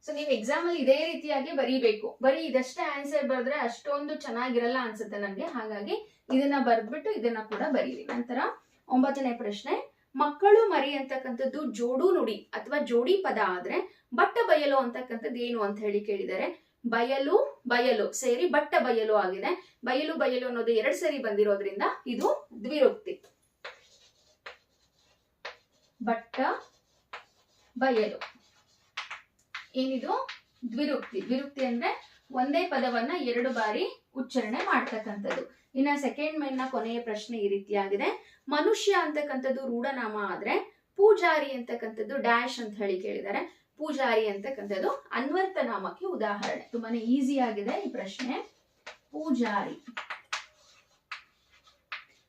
ಸೊ ನೀವು ಎಕ್ಸಾಮ್ ಅಲ್ಲಿ ಇದೇ ರೀತಿಯಾಗಿ ಬರೀಬೇಕು. ಬರೀ ಇದಷ್ಟೇ ಆನ್ಸರ್ ಬರೆದ್ರೆ ಅಷ್ಟೊಂದು ಚೆನ್ನಾಗಿರಲ್ಲ ಅನ್ಸುತ್ತೆ ನನ್ಗೆ. ಹಾಗಾಗಿ ಇದನ್ನ ಬರ್ದ್ಬಿಟ್ಟು ಇದನ್ನ ಕೂಡ ಬರೀರಿ. ನಂತರ 9ನೇ ಪ್ರಶ್ನೆ. ಮಕ್ಕಳು ಮರಿ ಅಂತಕ್ಕಂಥದ್ದು ಜೋಡು ನುಡಿ ಅಥವಾ ಜೋಡಿ ಪದ ಆದ್ರೆ ಬಟ್ಟ ಬಯಲು ಅಂತಕ್ಕಂಥದ್ದು ಏನು ಅಂತ ಹೇಳಿ ಕೇಳಿದ್ದಾರೆ. ಬಯಲು ಬಯಲು ಸೇರಿ ಬಟ್ಟ ಬಯಲು ಆಗಿದೆ. ಬಯಲು ಬಯಲು ಅನ್ನೋದು 2 ಸರಿ ಬಂದಿರೋದ್ರಿಂದ ಇದು ದ್ವಿರುಕ್ತಿ. ಬಟ್ಟ ಬಯಲು ಏನಿದು ದ್ವಿರುಕ್ತಿ. ದ್ವಿರುಕ್ತಿ ಅಂದ್ರೆ ಒಂದೇ ಪದವನ್ನ 2 ಬಾರಿ ಉಚ್ಚಾರಣೆ ಮಾಡ್ತಕ್ಕಂಥದ್ದು. ಇನ್ನ ಸೆಕೆಂಡ್ ಮೈನ್ ನ ಕೊನೆಯ ಪ್ರಶ್ನೆ ಈ ರೀತಿಯಾಗಿದೆ. ಮನುಷ್ಯ ಅಂತಕ್ಕಂಥದ್ದು ರೂಢನಾಮ ಆದ್ರೆ ಪೂಜಾರಿ ಅಂತಕ್ಕಂಥದ್ದು ಡ್ಯಾಶ್ ಅಂತ ಹೇಳಿ ಕೇಳಿದ್ದಾರೆ. ಪೂಜಾರಿ ಅಂತಕ್ಕಂಥದ್ದು ಅನ್ವರ್ಥ ನಾಮಕ್ಕೆ ಉದಾಹರಣೆ. ತುಂಬಾನೇ ಈಸಿ ಆಗಿದೆ ಈ ಪ್ರಶ್ನೆ. ಪೂಜಾರಿ.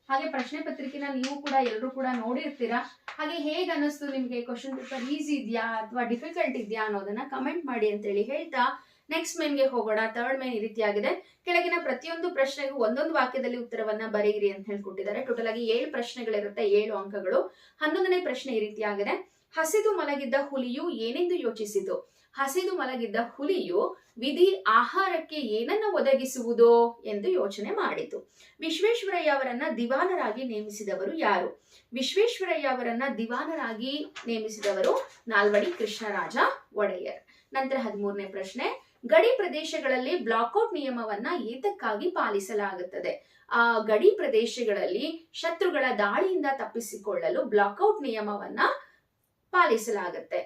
ಹಾಗೆ ಪ್ರಶ್ನೆ ಪತ್ರಿಕೆನ ನೀವು ಕೂಡ ಎಲ್ಲರೂ ಕೂಡ ನೋಡಿರ್ತೀರಾ. ಹಾಗೆ ಹೇಗೆ ಅನ್ನಿಸ್ತು ನಿಮ್ಗೆ, ಕ್ವಶನ್ ಪೇಪರ್ ಈಸಿ ಇದೆಯಾ ಅಥವಾ ಡಿಫಿಕಲ್ಟ್ ಇದೆಯಾ ಅನ್ನೋದನ್ನ ಕಮೆಂಟ್ ಮಾಡಿ ಅಂತ ಹೇಳಿ ಹೇಳ್ತಾ ನೆಕ್ಸ್ಟ್ ಮೇನ್ಗೆ ಹೋಗೋಣ. ಥರ್ಡ್ ಮೇನ್ ಈ ರೀತಿಯಾಗಿದೆ. ಕೆಳಗಿನ ಪ್ರತಿಯೊಂದು ಪ್ರಶ್ನೆಗೂ ಒಂದೊಂದು ವಾಕ್ಯದಲ್ಲಿ ಉತ್ತರವನ್ನ ಬರೆಯಿರಿ ಅಂತ ಹೇಳ್ಕೊಟ್ಟಿದ್ದಾರೆ. ಟೋಟಲ್ ಆಗಿ 7 ಪ್ರಶ್ನೆಗಳಿರುತ್ತೆ, 7 ಅಂಕಗಳು. 11ನೇ ಪ್ರಶ್ನೆ ಈ ರೀತಿಯಾಗಿದೆ. ಹಸಿದು ಮಲಗಿದ್ದ ಹುಲಿಯು ಏನೆಂದು ಯೋಚಿಸಿತು. ಹಸಿದು ಮಲಗಿದ್ದ ಹುಲಿಯು ವಿಧಿ ಆಹಾರಕ್ಕೆ ಏನನ್ನ ಒದಗಿಸುವುದೋ ಎಂದು ಯೋಚನೆ ಮಾಡಿತು. ವಿಶ್ವೇಶ್ವರಯ್ಯ ಅವರನ್ನ ದಿವಾನರಾಗಿ ನೇಮಿಸಿದವರು ಯಾರು. ವಿಶ್ವೇಶ್ವರಯ್ಯ ಅವರನ್ನ ದಿವಾನರಾಗಿ ನೇಮಿಸಿದವರು ನಾಲ್ವಡಿ ಕೃಷ್ಣರಾಜ ಒಡೆಯರ್. ನಂತರ 13ನೇ ಪ್ರಶ್ನೆ. ಗಡಿ ಪ್ರದೇಶಗಳಲ್ಲಿ ಬ್ಲಾಕ್ಔಟ್ ನಿಯಮವನ್ನ ಏತಕ್ಕಾಗಿ ಪಾಲಿಸಲಾಗುತ್ತದೆ? ಆ ಗಡಿ ಪ್ರದೇಶಗಳಲ್ಲಿ ಶತ್ರುಗಳ ದಾಳಿಯಿಂದ ತಪ್ಪಿಸಿಕೊಳ್ಳಲು ಬ್ಲಾಕ್ಔಟ್ ನಿಯಮವನ್ನ ಪಾಲಿಸಲಾಗುತ್ತೆ.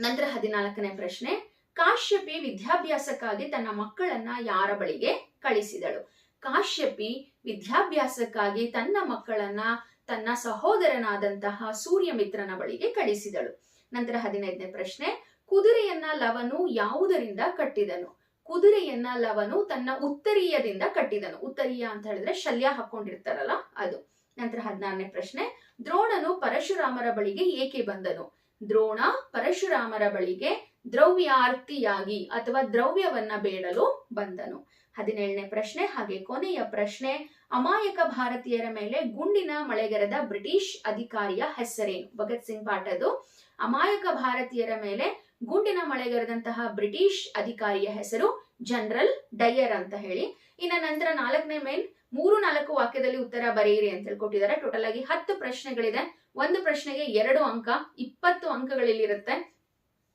ನಂತರ 14ನೇ ಪ್ರಶ್ನೆ, ಕಾಶ್ಯಪಿ ವಿದ್ಯಾಭ್ಯಾಸಕ್ಕಾಗಿ ತನ್ನ ಮಕ್ಕಳನ್ನ ಯಾರ ಬಳಿಗೆ ಕಳಿಸಿದಳು? ಕಾಶ್ಯಪಿ ವಿದ್ಯಾಭ್ಯಾಸಕ್ಕಾಗಿ ತನ್ನ ಮಕ್ಕಳನ್ನ ತನ್ನ ಸಹೋದರನಾದಂತಹ ಸೂರ್ಯಮಿತ್ರನ ಬಳಿಗೆ ಕಳಿಸಿದಳು. ನಂತರ 15ನೇ ಪ್ರಶ್ನೆ, ಕುದುರೆಯನ್ನ ಲವನು ಯಾವುದರಿಂದ ಕಟ್ಟಿದನು? ಕುದುರೆಯನ್ನ ಲವನು ತನ್ನ ಉತ್ತರೀಯದಿಂದ ಕಟ್ಟಿದನು. ಉತ್ತರೀಯ ಅಂತ ಹೇಳಿದ್ರೆ ಶಲ್ಯ ಹಾಕೊಂಡಿರ್ತಾರಲ್ಲ ಅದು. ನಂತರ 16ನೇ ಪ್ರಶ್ನೆ, ದ್ರೋಣನು ಪರಶುರಾಮರ ಬಳಿಗೆ ಏಕೆ ಬಂದನು? ದ್ರೋಣ ಪರಶುರಾಮರ ಬಳಿಗೆ ದ್ರವ್ಯಾರ್ಥಿಯಾಗಿ ಅಥವಾ ದ್ರವ್ಯವನ್ನ ಬೇಡಲು ಬಂದನು. 17ನೇ ಪ್ರಶ್ನೆ ಹಾಗೆ ಕೊನೆಯ ಪ್ರಶ್ನೆ, ಅಮಾಯಕ ಭಾರತೀಯರ ಮೇಲೆ ಗುಂಡಿನ ಮಳೆಗರೆದ ಬ್ರಿಟಿಷ್ ಅಧಿಕಾರಿಯ ಹೆಸರೇನು? ಭಗತ್ ಸಿಂಗ್ ಪಾಠದ್ದು. ಅಮಾಯಕ ಭಾರತೀಯರ ಮೇಲೆ ಗುಂಡಿನ ಮಳೆಗರೆದಂತಹ ಬ್ರಿಟಿಷ್ ಅಧಿಕಾರಿಯ ಹೆಸರು ಜನರಲ್ ಡಯರ್ ಅಂತ ಹೇಳಿ. ಇನ್ನ ನಂತರ 4ನೇ ಮೇನ್ 3-4 ವಾಕ್ಯದಲ್ಲಿ ಉತ್ತರ ಬರೆಯಿರಿ ಅಂತ ಹೇಳ್ಕೊಟ್ಟಿದ್ದಾರೆ. ಟೋಟಲ್ ಆಗಿ 10 ಪ್ರಶ್ನೆಗಳಿದೆ. ಒಂದು ಪ್ರಶ್ನೆಗೆ 2 ಅಂಕ, 20 ಅಂಕಗಳಿರುತ್ತೆ.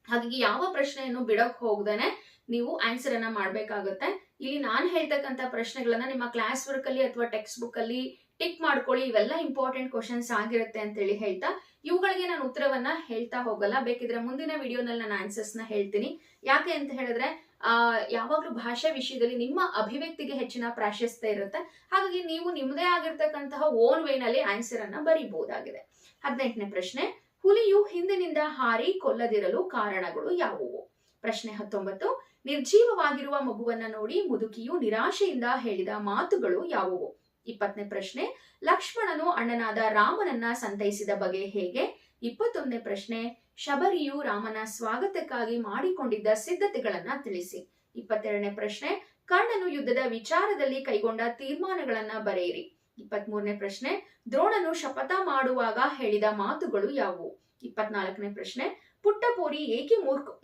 ಹಾಗಾಗಿ ಯಾವ ಪ್ರಶ್ನೆಯನ್ನು ಬಿಡಕ್ ಹೋಗದೇನೆ ನೀವು ಆನ್ಸರ್ ಅನ್ನ ಮಾಡ್ಬೇಕಾಗುತ್ತೆ. ಇಲ್ಲಿ ನಾನು ಹೇಳ್ತಕ್ಕಂತ ಪ್ರಶ್ನೆಗಳನ್ನ ನಿಮ್ಮ ಕ್ಲಾಸ್ ವರ್ಕ್ ಅಲ್ಲಿ ಅಥವಾ ಟೆಕ್ಸ್ಟ್ ಬುಕ್ ಅಲ್ಲಿ ಟಿಕ್ ಮಾಡ್ಕೊಳ್ಳಿ. ಇವೆಲ್ಲ ಇಂಪಾರ್ಟೆಂಟ್ ಕ್ವಶನ್ಸ್ ಆಗಿರುತ್ತೆ ಅಂತ ಹೇಳಿ ಹೇಳ್ತಾ ಇವುಗಳಿಗೆ ನಾನು ಉತ್ತರವನ್ನ ಹೇಳ್ತಾ ಹೋಗಲ್ಲ. ಬೇಕಿದ್ರೆ ಮುಂದಿನ ವಿಡಿಯೋನಲ್ಲಿ ನಾನು ಆನ್ಸರ್ಸ್ ನ ಹೇಳ್ತೀನಿ. ಯಾಕೆ ಅಂತ ಹೇಳಿದ್ರೆ ಯಾವಾಗ್ಲೂ ಭಾಷಾ ವಿಷಯದಲ್ಲಿ ನಿಮ್ಮ ಅಭಿವ್ಯಕ್ತಿಗೆ ಹೆಚ್ಚಿನ ಪ್ರಾಶಸ್ತ್ಯ ಇರುತ್ತೆ. ಹಾಗಾಗಿ ನೀವು ನಿಮ್ಮದೇ ಆಗಿರ್ತಕ್ಕಂತಹ ಓನ್ ವೇನಲ್ಲಿ ಆನ್ಸರ್ ಅನ್ನ ಬರೀಬಹುದಾಗಿದೆ. 18ನೇ ಪ್ರಶ್ನೆ, ಹುಲಿಯು ಹಿಂದಿನಿಂದ ಹಾರಿ ಕೊಲ್ಲದಿರಲು ಕಾರಣಗಳು ಯಾವುವು? ಪ್ರಶ್ನೆ 19, ನಿರ್ಜೀವವಾಗಿರುವ ಮಗುವನ್ನ ನೋಡಿ ಮುದುಕಿಯು ನಿರಾಶೆಯಿಂದ ಹೇಳಿದ ಮಾತುಗಳು ಯಾವುವು? 20ನೇ ಪ್ರಶ್ನೆ, ಲಕ್ಷ್ಮಣನು ಅಣ್ಣನಾದ ರಾಮನನ್ನ ಸಂತೈಸಿದ ಬಗೆ ಹೇಗೆ? 21ನೇ ಪ್ರಶ್ನೆ, ಶಬರಿಯು ರಾಮನ ಸ್ವಾಗತಕ್ಕಾಗಿ ಮಾಡಿಕೊಂಡಿದ್ದ ಸಿದ್ಧತೆಗಳನ್ನ ತಿಳಿಸಿ. 22ನೇ ಪ್ರಶ್ನೆ, ಕರ್ಣನು ಯುದ್ಧದ ವಿಚಾರದಲ್ಲಿ ಕೈಗೊಂಡ ತೀರ್ಮಾನಗಳನ್ನ ಬರೆಯಿರಿ. 23ನೇ ಪ್ರಶ್ನೆ, ದ್ರೋಣನು ಶಪಥ ಮಾಡುವಾಗ ಹೇಳಿದ ಮಾತುಗಳು ಯಾವುವು? 24ನೇ ಪ್ರಶ್ನೆ, ಪುಟ್ಟಪೋರಿ ಏಕೆ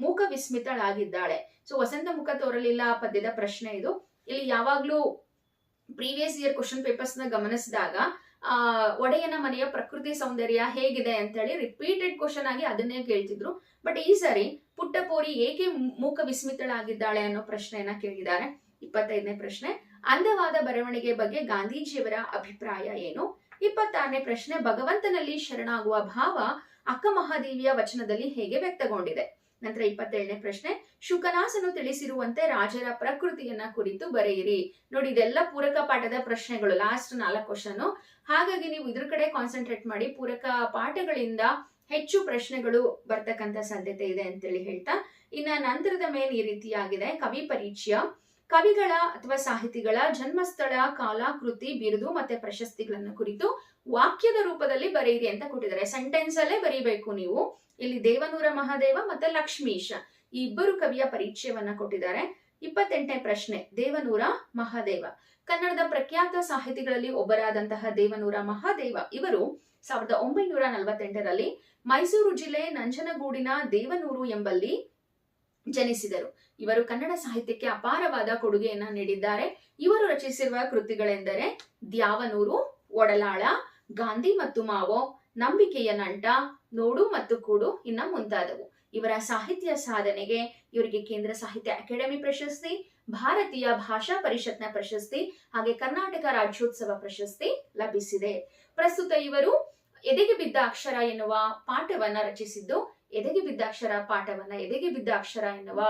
ಮೂಕ ವಿಸ್ಮಿತಳಾಗಿದ್ದಾಳೆ? ಸೊ ವಸಂತ ಮುಖ ತೋರಲಿಲ್ಲ ಪದ್ಯದ ಪ್ರಶ್ನೆ ಇದು. ಇಲ್ಲಿ ಯಾವಾಗ್ಲೂ ಪ್ರೀವಿಯಸ್ ಇಯರ್ ಕ್ವಶನ್ ಪೇಪರ್ಸ್ ನ ಗಮನಿಸಿದಾಗ ಒಡೆಯನ ಮನೆಯ ಪ್ರಕೃತಿ ಸೌಂದರ್ಯ ಹೇಗಿದೆ ಅಂತ ಹೇಳಿ ರಿಪೀಟೆಡ್ ಕ್ವಶನ್ ಆಗಿ ಅದನ್ನೇ ಕೇಳ್ತಿದ್ರು. ಬಟ್ ಈ ಸಾರಿ ಪುಟ್ಟಪೋರಿ ಏಕೆ ಮೂಕ ವಿಸ್ಮಿತಳಾಗಿದ್ದಾಳೆ ಅನ್ನೋ ಪ್ರಶ್ನೆಯನ್ನ ಕೇಳಿದ್ದಾರೆ. 25ನೇ ಪ್ರಶ್ನೆ, ಅಂದವಾದ ಬರವಣಿಗೆ ಬಗ್ಗೆ ಗಾಂಧೀಜಿಯವರ ಅಭಿಪ್ರಾಯ ಏನು? 26ನೇ ಪ್ರಶ್ನೆ, ಭಗವಂತನಲ್ಲಿ ಶರಣಾಗುವ ಭಾವ ಅಕ್ಕ ಮಹಾದೇವಿಯ ವಚನದಲ್ಲಿ ಹೇಗೆ ವ್ಯಕ್ತಗೊಂಡಿದೆ? ನಂತರ 27ನೇ ಪ್ರಶ್ನೆ, ಶುಕನಾಸನು ತಿಳಿಸಿರುವಂತೆ ರಾಜರ ಪ್ರಕೃತಿಯನ್ನ ಕುರಿತು ಬರೆಯಿರಿ. ನೋಡಿ, ಇದೆಲ್ಲ ಪೂರಕ ಪಾಠದ ಪ್ರಶ್ನೆಗಳು, ಲಾಸ್ಟ್ 4 ಕ್ವಶನ್. ಹಾಗಾಗಿ ನೀವು ಇದ್ರ ಕಡೆ ಕಾನ್ಸಂಟ್ರೇಟ್ ಮಾಡಿ. ಪೂರಕ ಪಾಠಗಳಿಂದ ಹೆಚ್ಚು ಪ್ರಶ್ನೆಗಳು ಬರ್ತಕ್ಕಂತ ಸಾಧ್ಯತೆ ಇದೆ ಅಂತೇಳಿ ಹೇಳ್ತಾ, ಇನ್ನ ನಂತರದ ಮೇನ್ ಈ ರೀತಿಯಾಗಿದೆ. ಕವಿ ಪರಿಚಯ, ಕವಿಗಳ ಅಥವಾ ಸಾಹಿತಿಗಳ ಜನ್ಮಸ್ಥಳ, ಕಾಲ, ಕೃತಿ, ಬಿರುದು ಮತ್ತೆ ಪ್ರಶಸ್ತಿಗಳನ್ನ ಕುರಿತು ವಾಕ್ಯದ ರೂಪದಲ್ಲಿ ಬರೆಯಿರಿ ಅಂತ ಕೊಟ್ಟಿದ್ದಾರೆ. ಸೆಂಟೆನ್ಸ್ ಅಲ್ಲೇ ಬರೀಬೇಕು ನೀವು. ಇಲ್ಲಿ ದೇವನೂರ ಮಹಾದೇವ ಮತ್ತೆ ಲಕ್ಷ್ಮೀಶ ಈ ಇಬ್ಬರು ಕವಿಯ ಪರಿಚಯವನ್ನ ಕೊಟ್ಟಿದ್ದಾರೆ. 28ನೇ ಪ್ರಶ್ನೆ, ದೇವನೂರ ಮಹಾದೇವ ಕನ್ನಡದ ಪ್ರಖ್ಯಾತ ಸಾಹಿತಿಗಳಲ್ಲಿ ಒಬ್ಬರಾದಂತಹ ದೇವನೂರ ಮಹಾದೇವ ಇವರು 1948ರಲ್ಲಿ ಮೈಸೂರು ಜಿಲ್ಲೆ ನಂಜನಗೂಡಿನ ದೇವನೂರು ಎಂಬಲ್ಲಿ ಜನಿಸಿದರು. ಇವರು ಕನ್ನಡ ಸಾಹಿತ್ಯಕ್ಕೆ ಅಪಾರವಾದ ಕೊಡುಗೆಯನ್ನ ನೀಡಿದ್ದಾರೆ. ಇವರು ರಚಿಸಿರುವ ಕೃತಿಗಳೆಂದರೆ ದ್ಯಾವನೂರು, ಒಡಲಾಳ, ಗಾಂಧಿ ಮತ್ತು ಮಾವೋ, ನಂಬಿಕೆಯ ನಂಟ, ನೋಡು ಮತ್ತು ಕೂಡು ಇನ್ನ ಮುಂತಾದವು. ಇವರ ಸಾಹಿತ್ಯ ಸಾಧನೆಗೆ ಇವರಿಗೆ ಕೇಂದ್ರ ಸಾಹಿತ್ಯ ಅಕಾಡೆಮಿ ಪ್ರಶಸ್ತಿ, ಭಾರತೀಯ ಭಾಷಾ ಪರಿಷತ್ನ ಪ್ರಶಸ್ತಿ ಹಾಗೆ ಕರ್ನಾಟಕ ರಾಜ್ಯೋತ್ಸವ ಪ್ರಶಸ್ತಿ ಲಭಿಸಿದೆ. ಪ್ರಸ್ತುತ ಇವರು ಎದೆಗೆ ಬಿದ್ದ ಅಕ್ಷರ ಎನ್ನುವ ಪಾಠವನ್ನ ರಚಿಸಿದ್ದು, ಎದೆಗೆ ಬಿದ್ದ ಅಕ್ಷರ ಪಾಠವನ್ನ ಎದೆಗೆ ಬಿದ್ದ ಅಕ್ಷರ ಎನ್ನುವ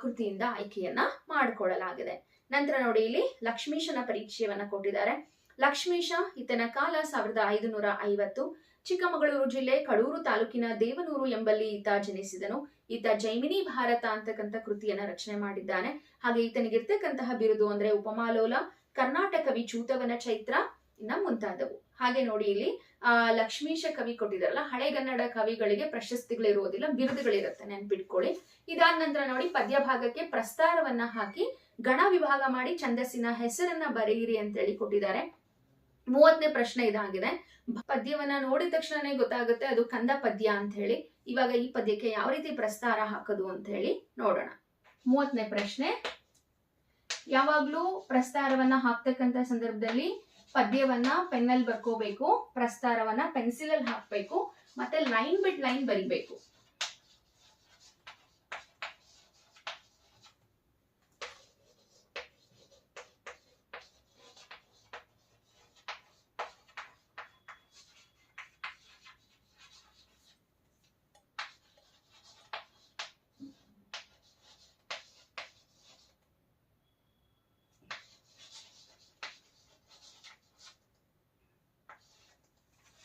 ಕೃತಿಯಿಂದ ಆಯ್ಕೆಯನ್ನ ಮಾಡಿಕೊಳ್ಳಲಾಗಿದೆ. ನಂತರ ನೋಡಿ, ಇಲ್ಲಿ ಲಕ್ಷ್ಮೀಶನ ಪರಿಚಯವನ್ನ ಕೊಟ್ಟಿದ್ದಾರೆ. ಲಕ್ಷ್ಮೀಶ ಈತನ ಕಾಲ 1550. ಚಿಕ್ಕಮಗಳೂರು ಜಿಲ್ಲೆ ಕಡೂರು ತಾಲೂಕಿನ ದೇವನೂರು ಎಂಬಲ್ಲಿ ಈತ ಜನಿಸಿದನು. ಈತ ಜೈಮಿನಿ ಭಾರತ ಅಂತಕ್ಕಂಥ ಕೃತಿಯನ್ನ ರಚನೆ ಮಾಡಿದ್ದಾನೆ. ಹಾಗೆ ಈತನಿಗಿರ್ತಕ್ಕಂತಹ ಬಿರುದು ಅಂದ್ರೆ ಉಪಮಾಲೋಲ, ಕರ್ನಾಟಕ ಕವಿ ಚೂತವನ ಚೈತ್ರ ಇನ್ನ ಮುಂತಾದವು. ಹಾಗೆ ನೋಡಿ, ಇಲ್ಲಿ ಲಕ್ಷ್ಮೀಶ ಕವಿ ಕೊಟ್ಟಿದಾರಲ್ಲ, ಹಳೆಗನ್ನಡ ಕವಿಗಳಿಗೆ ಪ್ರಶಸ್ತಿಗಳಿರೋದಿಲ್ಲ, ಬಿರುದುಗಳಿರುತ್ತೆ, ನೆನ್ಪಿಟ್ಕೊಳ್ಳಿ. ಇದಾದ ನಂತರ ನೋಡಿ, ಪದ್ಯ ಭಾಗಕ್ಕೆ ಪ್ರಸ್ತಾರವನ್ನ ಹಾಕಿ ಗಣ ವಿಭಾಗ ಮಾಡಿ ಛಂದಸ್ಸಿನ ಹೆಸರನ್ನ ಬರೆಯಿರಿ ಅಂತ ಹೇಳಿ ಕೊಟ್ಟಿದ್ದಾರೆ. 30ನೇ ಪ್ರಶ್ನೆ ಇದಾಗಿದೆ. ಪದ್ಯವನ್ನ ನೋಡಿದ ತಕ್ಷಣನೇ ಗೊತ್ತಾಗುತ್ತೆ ಅದು ಕಂದ ಪದ್ಯ ಅಂತ ಹೇಳಿ. ಇವಾಗ ಈ ಪದ್ಯಕ್ಕೆ ಯಾವ ರೀತಿ ಪ್ರಸ್ತಾರ ಹಾಕೋದು ಅಂತ ಹೇಳಿ ನೋಡೋಣ. 30ನೇ ಪ್ರಶ್ನೆ, ಯಾವಾಗ್ಲೂ ಪ್ರಸ್ತಾರವನ್ನ ಹಾಕ್ತಕ್ಕಂತ ಸಂದರ್ಭದಲ್ಲಿ ಪದ್ಯವನ್ನ ಪೆನ್ನಲ್ಲಿ ಬರ್ಕೋಬೇಕು, ಪ್ರಸ್ತಾರವನ್ನ ಪೆನ್ಸಿಲ್ ಅಲ್ಲಿ ಹಾಕ್ಬೇಕು, ಮತ್ತೆ ಲೈನ್ ಬಿಟ್ ಲೈನ್ ಬರಿಬೇಕು.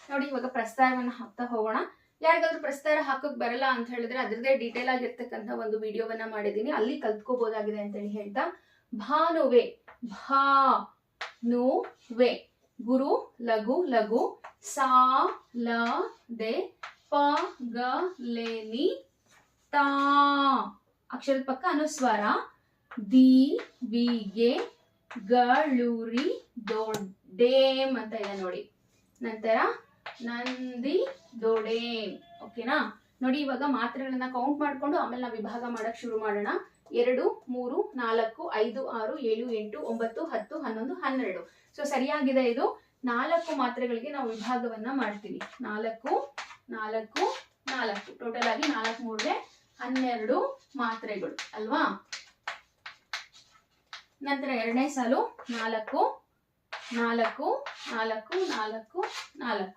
ನೋಡಿ ಇವಾಗ ಪ್ರಸ್ತಾರವನ್ನ ಹಾಕ್ತಾ ಹೋಗೋಣ. ಯಾರಿಗಾದ್ರೂ ಪ್ರಸ್ತಾರ ಹಾಕಕ್ ಬರಲ್ಲ ಅಂತ ಹೇಳಿದ್ರೆ ಅದ್ರದ್ದೇ ಡೀಟೇಲ್ ಆಗಿರ್ತಕ್ಕಂಥ ಒಂದು ವಿಡಿಯೋವನ್ನ ಮಾಡಿದೀನಿ, ಅಲ್ಲಿ ಕಲ್ತ್ಕೋಬಹುದಾಗಿದೆ ಅಂತ ಹೇಳಿ ಹೇಳ್ತಾ, ಭಾನುವೆ, ಭಾನುವೆ, ಗುರು ಲಘು ಲಘು, ಸಾ ಲ ದೆ, ಪ ಗ ಲೆ ನಿ, ತಾ ಅಕ್ಷರದ ಪಕ್ಕ ಅನುಸ್ವಾರ, ದಿ ವಿ ಗೆ, ಗಳೂರಿ ದೊಡ್ಡೇಮ್ ಅಂತ ಇದೆ ನೋಡಿ. ನಂತರ ನಂದಿ ದೊಡೇಮ್. ಓಕೆನಾ? ನೋಡಿ ಇವಾಗ ಮಾತ್ರೆಗಳನ್ನ ಕೌಂಟ್ ಮಾಡ್ಕೊಂಡು ಆಮೇಲೆ ನಾವು ವಿಭಾಗ ಮಾಡಕ್ ಶುರು ಮಾಡೋಣ. 2, 3, 4, 5, 6, 7, 8, 9, 10, 11, 12. ಸೊ ಸರಿಯಾಗಿದೆ ಇದು. 4 ಮಾತ್ರೆಗಳಿಗೆ ನಾವು ವಿಭಾಗವನ್ನ ಮಾಡ್ತೀವಿ. 4, 4, 4 ಟೋಟಲ್ ಆಗಿ 4 3 12 ಮಾತ್ರೆಗಳು ಅಲ್ವಾ? ನಂತರ ಎರಡನೇ ಸಾಲು 4 4 4 4 4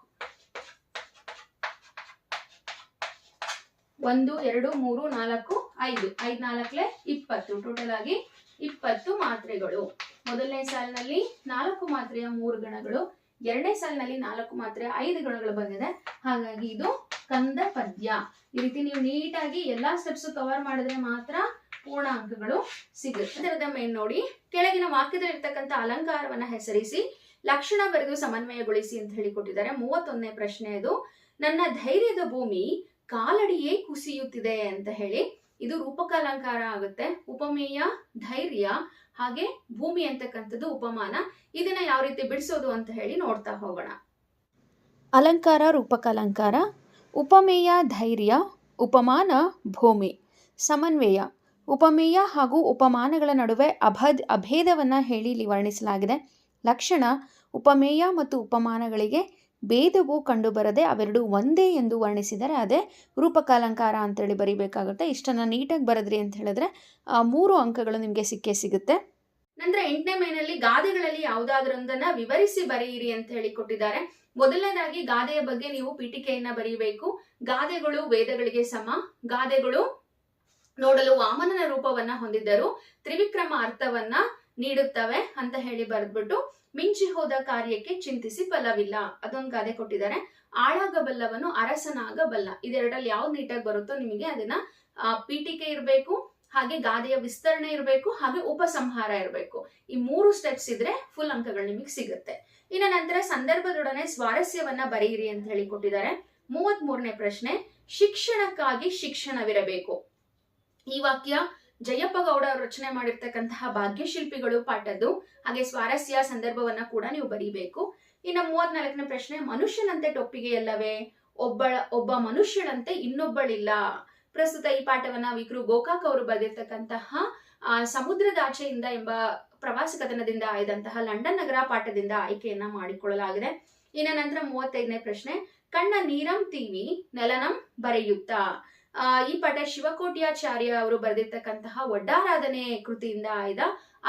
1 2 3 4 5 5 4 20 ಟೋಟಲ್ ಆಗಿ 20 ಮಾತ್ರೆಗಳು. ಮೊದಲನೇ ಸಾಲಿನಲ್ಲಿ 4 ಮಾತ್ರೆಯ 3 ಗಣಗಳು, ಎರಡನೇ ಸಾಲಿನಲ್ಲಿ 4 ಮಾತ್ರೆಯ 5 ಗಣಗಳು ಬಂದಿದೆ. ಹಾಗಾಗಿ ಇದು ಕಂದ ಪದ್ಯ. ಈ ರೀತಿ ನೀವು ನೀಟಾಗಿ ಎಲ್ಲಾ ಸ್ಟೆಪ್ಸ್ ಕವರ್ ಮಾಡಿದ್ರೆ ಮಾತ್ರ ಪೂರ್ಣ ಅಂಕಗಳು ಸಿಗುತ್ತೆ. ಅದರದ ಮೇನ್ ನೋಡಿ, ಕೆಳಗಿನ ವಾಕ್ಯದಲ್ಲಿ ಇರ್ತಕ್ಕಂಥ ಅಲಂಕಾರವನ್ನ ಹೆಸರಿಸಿ ಲಕ್ಷಣ ಬರೆದು ಸಮನ್ವಯಗೊಳಿಸಿ ಅಂತ ಹೇಳಿ ಕೊಟ್ಟಿದ್ದಾರೆ. 31ನೇ ಪ್ರಶ್ನೆ ಇದು. ನನ್ನ ಧೈರ್ಯದ ಭೂಮಿ ಕಾಲಡಿಯೇ ಕುಸಿಯುತ್ತಿದೆ ಅಂತ ಹೇಳಿ, ಇದು ರೂಪಕ ಅಲಂಕಾರ ಆಗುತ್ತೆ. ಉಪಮೇಯ ಧೈರ್ಯ, ಹಾಗೆ ಭೂಮಿ ಅಂತಕ್ಕಂಥದ್ದು ಉಪಮಾನ. ಇದನ್ನ ಯಾವ ರೀತಿ ಬಿಡಿಸೋದು ಅಂತ ಹೇಳಿ ನೋಡ್ತಾ ಹೋಗೋಣ. ಅಲಂಕಾರ ರೂಪಕ ಅಲಂಕಾರ, ಉಪಮೇಯ ಧೈರ್ಯ, ಉಪಮಾನ ಭೂಮಿ. ಸಮನ್ವಯ, ಉಪಮೇಯ ಹಾಗೂ ಉಪಮಾನಗಳ ನಡುವೆ ಅಭೇದವನ್ನು ಹೇಳಿ ಇಲ್ಲಿ ವರ್ಣಿಸಲಾಗಿದೆ. ಲಕ್ಷಣ, ಉಪಮೇಯ ಮತ್ತು ಉಪಮಾನಗಳಿಗೆ ಭೇದವು ಕಂಡುಬರದೆ ಅವೆರಡು ಒಂದೇ ಎಂದು ವರ್ಣಿಸಿದರೆ ಅದೇ ರೂಪಕಾಲಂಕಾರ ಅಂತೇಳಿ ಬರೀಬೇಕಾಗುತ್ತೆ. ಇಷ್ಟನ್ನು ನೀಟಾಗಿ ಬರೆದ್ರಿ ಅಂತ ಹೇಳಿದ್ರೆ 3 ಅಂಕಗಳು ನಿಮಗೆ ಸಿಕ್ಕೇ ಸಿಗುತ್ತೆ. ನಂತರ 8ನೇ ಮೇನಲ್ಲಿ ಗಾದೆಗಳಲ್ಲಿ ಯಾವುದಾದ್ರೊಂದನ್ನ ವಿವರಿಸಿ ಬರೆಯಿರಿ ಅಂತ ಹೇಳಿ ಕೊಟ್ಟಿದ್ದಾರೆ. ಮೊದಲನೇದಾಗಿ ಗಾದೆಯ ಬಗ್ಗೆ ನೀವು ಪೀಠಿಕೆಯನ್ನ ಬರೀಬೇಕು. ಗಾದೆಗಳು ವೇದಗಳಿಗೆ ಸಮ. ಗಾದೆಗಳು ನೋಡಲು ವಾಮನನ ರೂಪವನ್ನ ಹೊಂದಿದ್ದರು, ತ್ರಿವಿಕ್ರಮ ಅರ್ಥವನ್ನ ನೀಡುತ್ತವೆ ಅಂತ ಹೇಳಿ ಬರೆದ್ಬಿಟ್ಟು, ಮಿಂಚಿ ಹೋದ ಕಾರ್ಯಕ್ಕೆ ಚಿಂತಿಸಿ ಫಲವಿಲ್ಲ, ಅದೊಂದು ಗಾದೆ ಕೊಟ್ಟಿದ್ದಾರೆ. ಆಳಾಗಬಲ್ಲವನು ಅರಸನಾಗಬಲ್ಲ. ಇದೆರಡರಲ್ಲಿ ಯಾವ್ದು ನೀಟಾಗಿ ಬರುತ್ತೋ ನಿಮಗೆ ಅದನ್ನ ಪೀಠಿಕೆ ಇರಬೇಕು, ಹಾಗೆ ಗಾದೆಯ ವಿಸ್ತರಣೆ ಇರಬೇಕು, ಹಾಗೆ ಉಪಸಂಹಾರ ಇರಬೇಕು. ಈ 3 ಸ್ಟೆಪ್ಸ್ ಇದ್ರೆ ಫುಲ್ ಅಂಕಗಳು ನಿಮಗೆ ಸಿಗುತ್ತೆ. ಇನ್ನ ನಂತರ ಸಂದರ್ಭದೊಡನೆ ಸ್ವಾರಸ್ಯವನ್ನ ಬರೆಯಿರಿ ಅಂತ ಹೇಳಿ ಕೊಟ್ಟಿದ್ದಾರೆ. 33ನೇ ಪ್ರಶ್ನೆ, ಶಿಕ್ಷಣಕ್ಕಾಗಿ ಶಿಕ್ಷಣವಿರಬೇಕು. ಈ ವಾಕ್ಯ ಜಯಪ್ಪ ಗೌಡ ಅವರು ರಚನೆ ಮಾಡಿರ್ತಕ್ಕಂತಹ ಭಾಗ್ಯಶಿಲ್ಪಿಗಳು ಪಾಠದ್ದು. ಹಾಗೆ ಸ್ವಾರಸ್ಯ ಸಂದರ್ಭವನ್ನ ಕೂಡ ನೀವು ಬರೀಬೇಕು. ಇನ್ನು 34ನೇ ಪ್ರಶ್ನೆ, ಮನುಷ್ಯನಂತೆ ಟೊಪ್ಪಿಗೆಯಲ್ಲವೇ, ಒಬ್ಬ ಮನುಷ್ಯನಂತೆ ಇನ್ನೊಬ್ಬಳಿಲ್ಲ. ಪ್ರಸ್ತುತ ಈ ಪಾಠವನ್ನ ವಿಕ್ರು ಗೋಕಾಕ್ ಅವರು ಬರೆದಿರ್ತಕ್ಕಂತಹ ಸಮುದ್ರದಾಚೆಯಿಂದ ಎಂಬ ಪ್ರವಾಸ ಕಥನದಿಂದ ಆಯ್ದಂತಹ ಲಂಡನ್ ನಗರ ಪಾಠದಿಂದ ಆಯ್ಕೆಯನ್ನ ಮಾಡಿಕೊಳ್ಳಲಾಗಿದೆ. ಇನ್ನ ನಂತರ 35ನೇ ಪ್ರಶ್ನೆ, ಕಣ್ಣ ನೀರಂ ತೀವಿ ನೆಲನಂ ಬರೆಯುತ್ತಾ. ಈ ಪಾಠ ಶಿವಕೋಟ್ಯಾಚಾರ್ಯ ಅವರು ಬರೆದಿರ್ತಕ್ಕಂತಹ ಒಡ್ಡಾರಾಧನೆ ಕೃತಿಯಿಂದ ಆಯ್ದ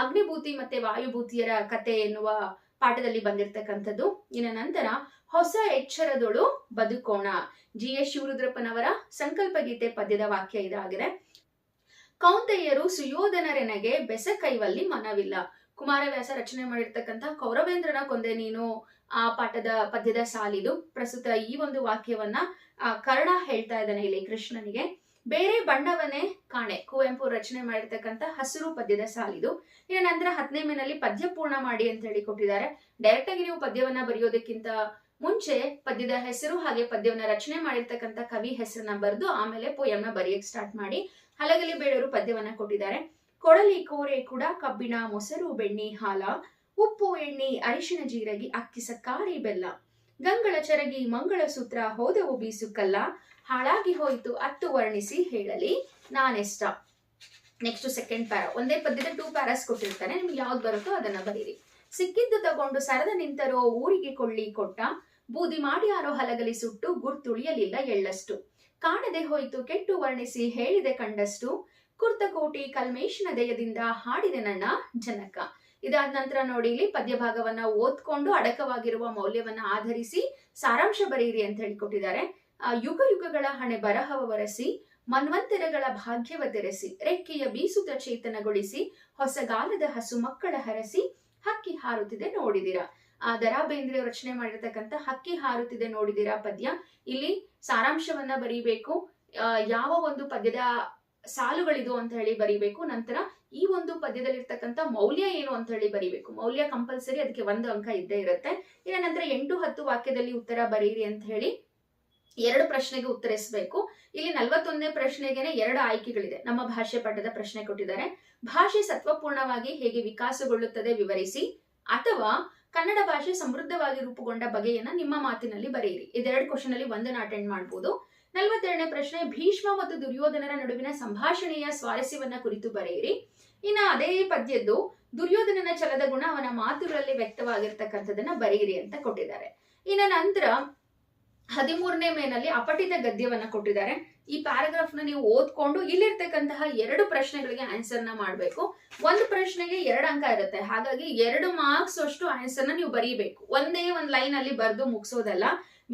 ಅಗ್ನಿಭೂತಿ ಮತ್ತೆ ವಾಯುಭೂತಿಯರ ಕತೆ ಎನ್ನುವ ಪಾಠದಲ್ಲಿ ಬಂದಿರತಕ್ಕಂಥದ್ದು. ಇನ್ನ ನಂತರ ಹೊಸ ಎಚ್ಚರದೊಳು ಬದುಕೋಣ, GS ಶಿವರುದ್ರಪ್ಪನವರ ಸಂಕಲ್ಪ ಗೀತೆ ಪದ್ಯದ ವಾಕ್ಯ ಇದಾಗಿದೆ. ಕೌಂತೆಯರು ಸುಯೋಧನರೆನಗೆ ಬೆಸ ಕೈವಲ್ಲಿ ಮನವಿಲ್ಲ. ಕುಮಾರವ್ಯಾಸ ರಚನೆ ಮಾಡಿರ್ತಕ್ಕಂತಹ ಕೌರವೇಂದ್ರನ ಕೊಂದೆ ನೀನು ಆ ಪಾಠದ ಪದ್ಯದ ಸಾಲಿದು. ಪ್ರಸ್ತುತ ಈ ಒಂದು ವಾಕ್ಯವನ್ನ ಕರ್ಣ ಹೇಳ್ತಾ ಇದ್ದಾನೆ ಇಲ್ಲಿ ಕೃಷ್ಣನಿಗೆ. ಬೇರೆ ಬಣ್ಣವನ್ನೇ ಕಾಣೆ, ಕುವೆಂಪು ರಚನೆ ಮಾಡಿರ್ತಕ್ಕಂಥ ಹಸಿರು ಪದ್ಯದ ಸಾಲಿದು. ಇನ್ನು ನಂತರ 10ನೇ ಮೇನಲ್ಲಿ ಪದ್ಯ ಪೂರ್ಣ ಮಾಡಿ ಅಂತ ಹೇಳಿ ಕೊಟ್ಟಿದ್ದಾರೆ. ಡೈರೆಕ್ಟ್ ಆಗಿ ನೀವು ಪದ್ಯವನ್ನ ಬರೆಯೋದಕ್ಕಿಂತ ಮುಂಚೆ ಪದ್ಯದ ಹೆಸರು ಹಾಗೆ ಪದ್ಯವನ್ನ ರಚನೆ ಮಾಡಿರ್ತಕ್ಕಂಥ ಕವಿ ಹೆಸರನ್ನ ಬರೆದು ಆಮೇಲೆ ಪೋಯಂನ ಬರೆಯಕ್ ಸ್ಟಾರ್ಟ್ ಮಾಡಿ. ಹಲಗಲಿ ಬೇಡರು ಪದ್ಯವನ್ನ ಕೊಟ್ಟಿದ್ದಾರೆ. ಕೊಡಲಿ ಕೋರೆ ಕೂಡ ಕಬ್ಬಿಣ ಮೊಸರು ಬೆಣ್ಣಿ ಹಾಲ, ಉಪ್ಪು ಎಣ್ಣೆ ಅರಿಶಿನ ಜೀರಗಿ ಅಕ್ಕಿ ಸಕ್ಕಾರಿ ಬೆಲ್ಲ, ಗಂಗಳ ಚರಗಿ ಮಂಗಳ ಸೂತ್ರ ಹೋದವು ಬೀಸುಕಲ್ಲ, ಹಾಳಾಗಿ ಹೋಯಿತು ಅತ್ತು ವರ್ಣಿಸಿ ಹೇಳಲಿ ನಾನೆಷ್ಟ. ನೆಕ್ಸ್ಟ್ ಸೆಕೆಂಡ್ ಪ್ಯಾರಾ, ಒಂದೇ ಪದ್ಯದ 2 ಪ್ಯಾರಾಸ್ ಕೊಟ್ಟಿರ್ತಾನೆ, ನಿಮ್ಗೆ ಯಾವ್ದು ಬರುತ್ತೋ ಅದನ್ನ ಬರೀರಿ. ಸಿಕ್ಕಿದ್ದು ತಗೊಂಡು ಸರದ ನಿಂತರೋ ಊರಿಗೆ ಕೊಳ್ಳಿ ಕೊಟ್ಟ, ಬೂದಿ ಮಾಡಿ ಯಾರೋ ಹಲಗಲಿ ಸುಟ್ಟು ಗುರ್ತುಳಿಯಲಿಲ್ಲ ಎಳ್ಳಷ್ಟು, ಕಾಣದೆ ಹೋಯಿತು ಕೆಟ್ಟು ವರ್ಣಿಸಿ ಹೇಳಿದೆ ಕಂಡಷ್ಟು, ಕುರ್ತಕೋಟಿ ಕಲ್ಮೇಶನ ದಯದಿಂದ ಹಾಡಿದೆ ನನ್ನ ಜನಕ. ಇದಾದ ನಂತರ ನೋಡಿ ಇಲ್ಲಿ ಪದ್ಯ ಭಾಗವನ್ನ ಓದ್ಕೊಂಡು ಅಡಕವಾಗಿರುವ ಮೌಲ್ಯವನ್ನ ಆಧರಿಸಿ ಸಾರಾಂಶ ಬರೆಯಿರಿ ಅಂತ ಹೇಳಿಕೊಟ್ಟಿದ್ದಾರೆ. ಯುಗ ಯುಗಗಳ ಹಣೆ ಬರಹವ ವರಸಿ, ಮನ್ವಂತರಗಳ ಭಾಗ್ಯವ ತೆರೆಸಿ, ರೆಕ್ಕೆಯ ಬೀಸುತ್ತ ಚೇತನಗೊಳಿಸಿ, ಹೊಸಗಾಲದ ಹಸು ಮಕ್ಕಳ ಹರಸಿ, ಹಕ್ಕಿ ಹಾರುತ್ತಿದೆ ನೋಡಿದಿರ. ದ.ರಾ ಬೇಂದ್ರೆ ರಚನೆ ಮಾಡಿರ್ತಕ್ಕಂಥ ಹಕ್ಕಿ ಹಾರುತ್ತಿದೆ ನೋಡಿದಿರಾ ಪದ್ಯ. ಇಲ್ಲಿ ಸಾರಾಂಶವನ್ನ ಬರೀಬೇಕು, ಯಾವ ಒಂದು ಪದ್ಯದ ಸಾಲುಗಳಿದು ಅಂತ ಹೇಳಿ ಬರೀಬೇಕು. ನಂತರ ಈ ಒಂದು ಪದ್ಯದಲ್ಲಿರ್ತಕ್ಕಂಥ ಮೌಲ್ಯ ಏನು ಅಂತ ಹೇಳಿ ಬರೀಬೇಕು. ಮೌಲ್ಯ ಕಂಪಲ್ಸರಿ, ಅದಕ್ಕೆ 1 ಅಂಕ ಇದ್ದೇ ಇರುತ್ತೆ. ಇನ್ನ ನಂತರ 8-10 ವಾಕ್ಯದಲ್ಲಿ ಉತ್ತರ ಬರೀರಿ ಅಂತ ಹೇಳಿ 2 ಪ್ರಶ್ನೆಗೆ ಉತ್ತರಿಸಬೇಕು. ಇಲ್ಲಿ 41ನೇ ಪ್ರಶ್ನೆಗೆನೆ 2 ಆಯ್ಕೆಗಳಿದೆ. ನಮ್ಮ ಭಾಷೆ ಪಾಠದ ಪ್ರಶ್ನೆ ಕೊಟ್ಟಿದ್ದಾರೆ. ಭಾಷೆ ಸತ್ವಪೂರ್ಣವಾಗಿ ಹೇಗೆ ವಿಕಾಸಗೊಳ್ಳುತ್ತದೆ ವಿವರಿಸಿ, ಅಥವಾ ಕನ್ನಡ ಭಾಷೆ ಸಮೃದ್ಧವಾಗಿ ರೂಪುಗೊಂಡ ಬಗೆಯನ್ನ ನಿಮ್ಮ ಮಾತಿನಲ್ಲಿ ಬರೆಯಿರಿ. ಇದೆರಡು ಕ್ವಶನ್ ಅಲ್ಲಿ ಒಂದನ್ನ ಅಟೆಂಡ್ ಮಾಡಬಹುದು. 42ನೇ ಪ್ರಶ್ನೆ, ಭೀಷ್ಮ ಮತ್ತು ದುರ್ಯೋಧನರ ನಡುವಿನ ಸಂಭಾಷಣೆಯ ಸ್ವಾರಸ್ಯವನ್ನ ಕುರಿತು ಬರೆಯಿರಿ. ಇನ್ನ ಅದೇ ಪದ್ಯದ್ದು ದುರ್ಯೋಧನನ ಛಲದ ಗುಣ ಅವನ ಮಾತುಗಳಲ್ಲಿ ವ್ಯಕ್ತವಾಗಿರ್ತಕ್ಕಂಥದನ್ನ ಬರೆಯಿರಿ ಅಂತ ಕೊಟ್ಟಿದ್ದಾರೆ. ಇನ್ನ ನಂತರ 13ನೇ ಮೇನಲ್ಲಿ ಅಪಠಿತ ಗದ್ಯವನ್ನ ಕೊಟ್ಟಿದ್ದಾರೆ. ಈ ಪ್ಯಾರಾಗ್ರಾಫ್ ನ ನೀವು ಓದ್ಕೊಂಡು ಇಲ್ಲಿರ್ತಕ್ಕಂತಹ 2 ಪ್ರಶ್ನೆಗಳಿಗೆ ಆನ್ಸರ್ ನ ಮಾಡಬೇಕು. 1 ಪ್ರಶ್ನೆಗೆ 2 ಅಂಕ ಇರುತ್ತೆ, ಹಾಗಾಗಿ 2 ಮಾರ್ಕ್ಸ್ ಅಷ್ಟು ಆನ್ಸರ್ ನ ನೀವು ಬರೀಬೇಕು. ಒಂದೇ ಒಂದು ಲೈನ್ ಅಲ್ಲಿ ಬರೆದು ಮುಗಿಸೋದಲ್ಲ.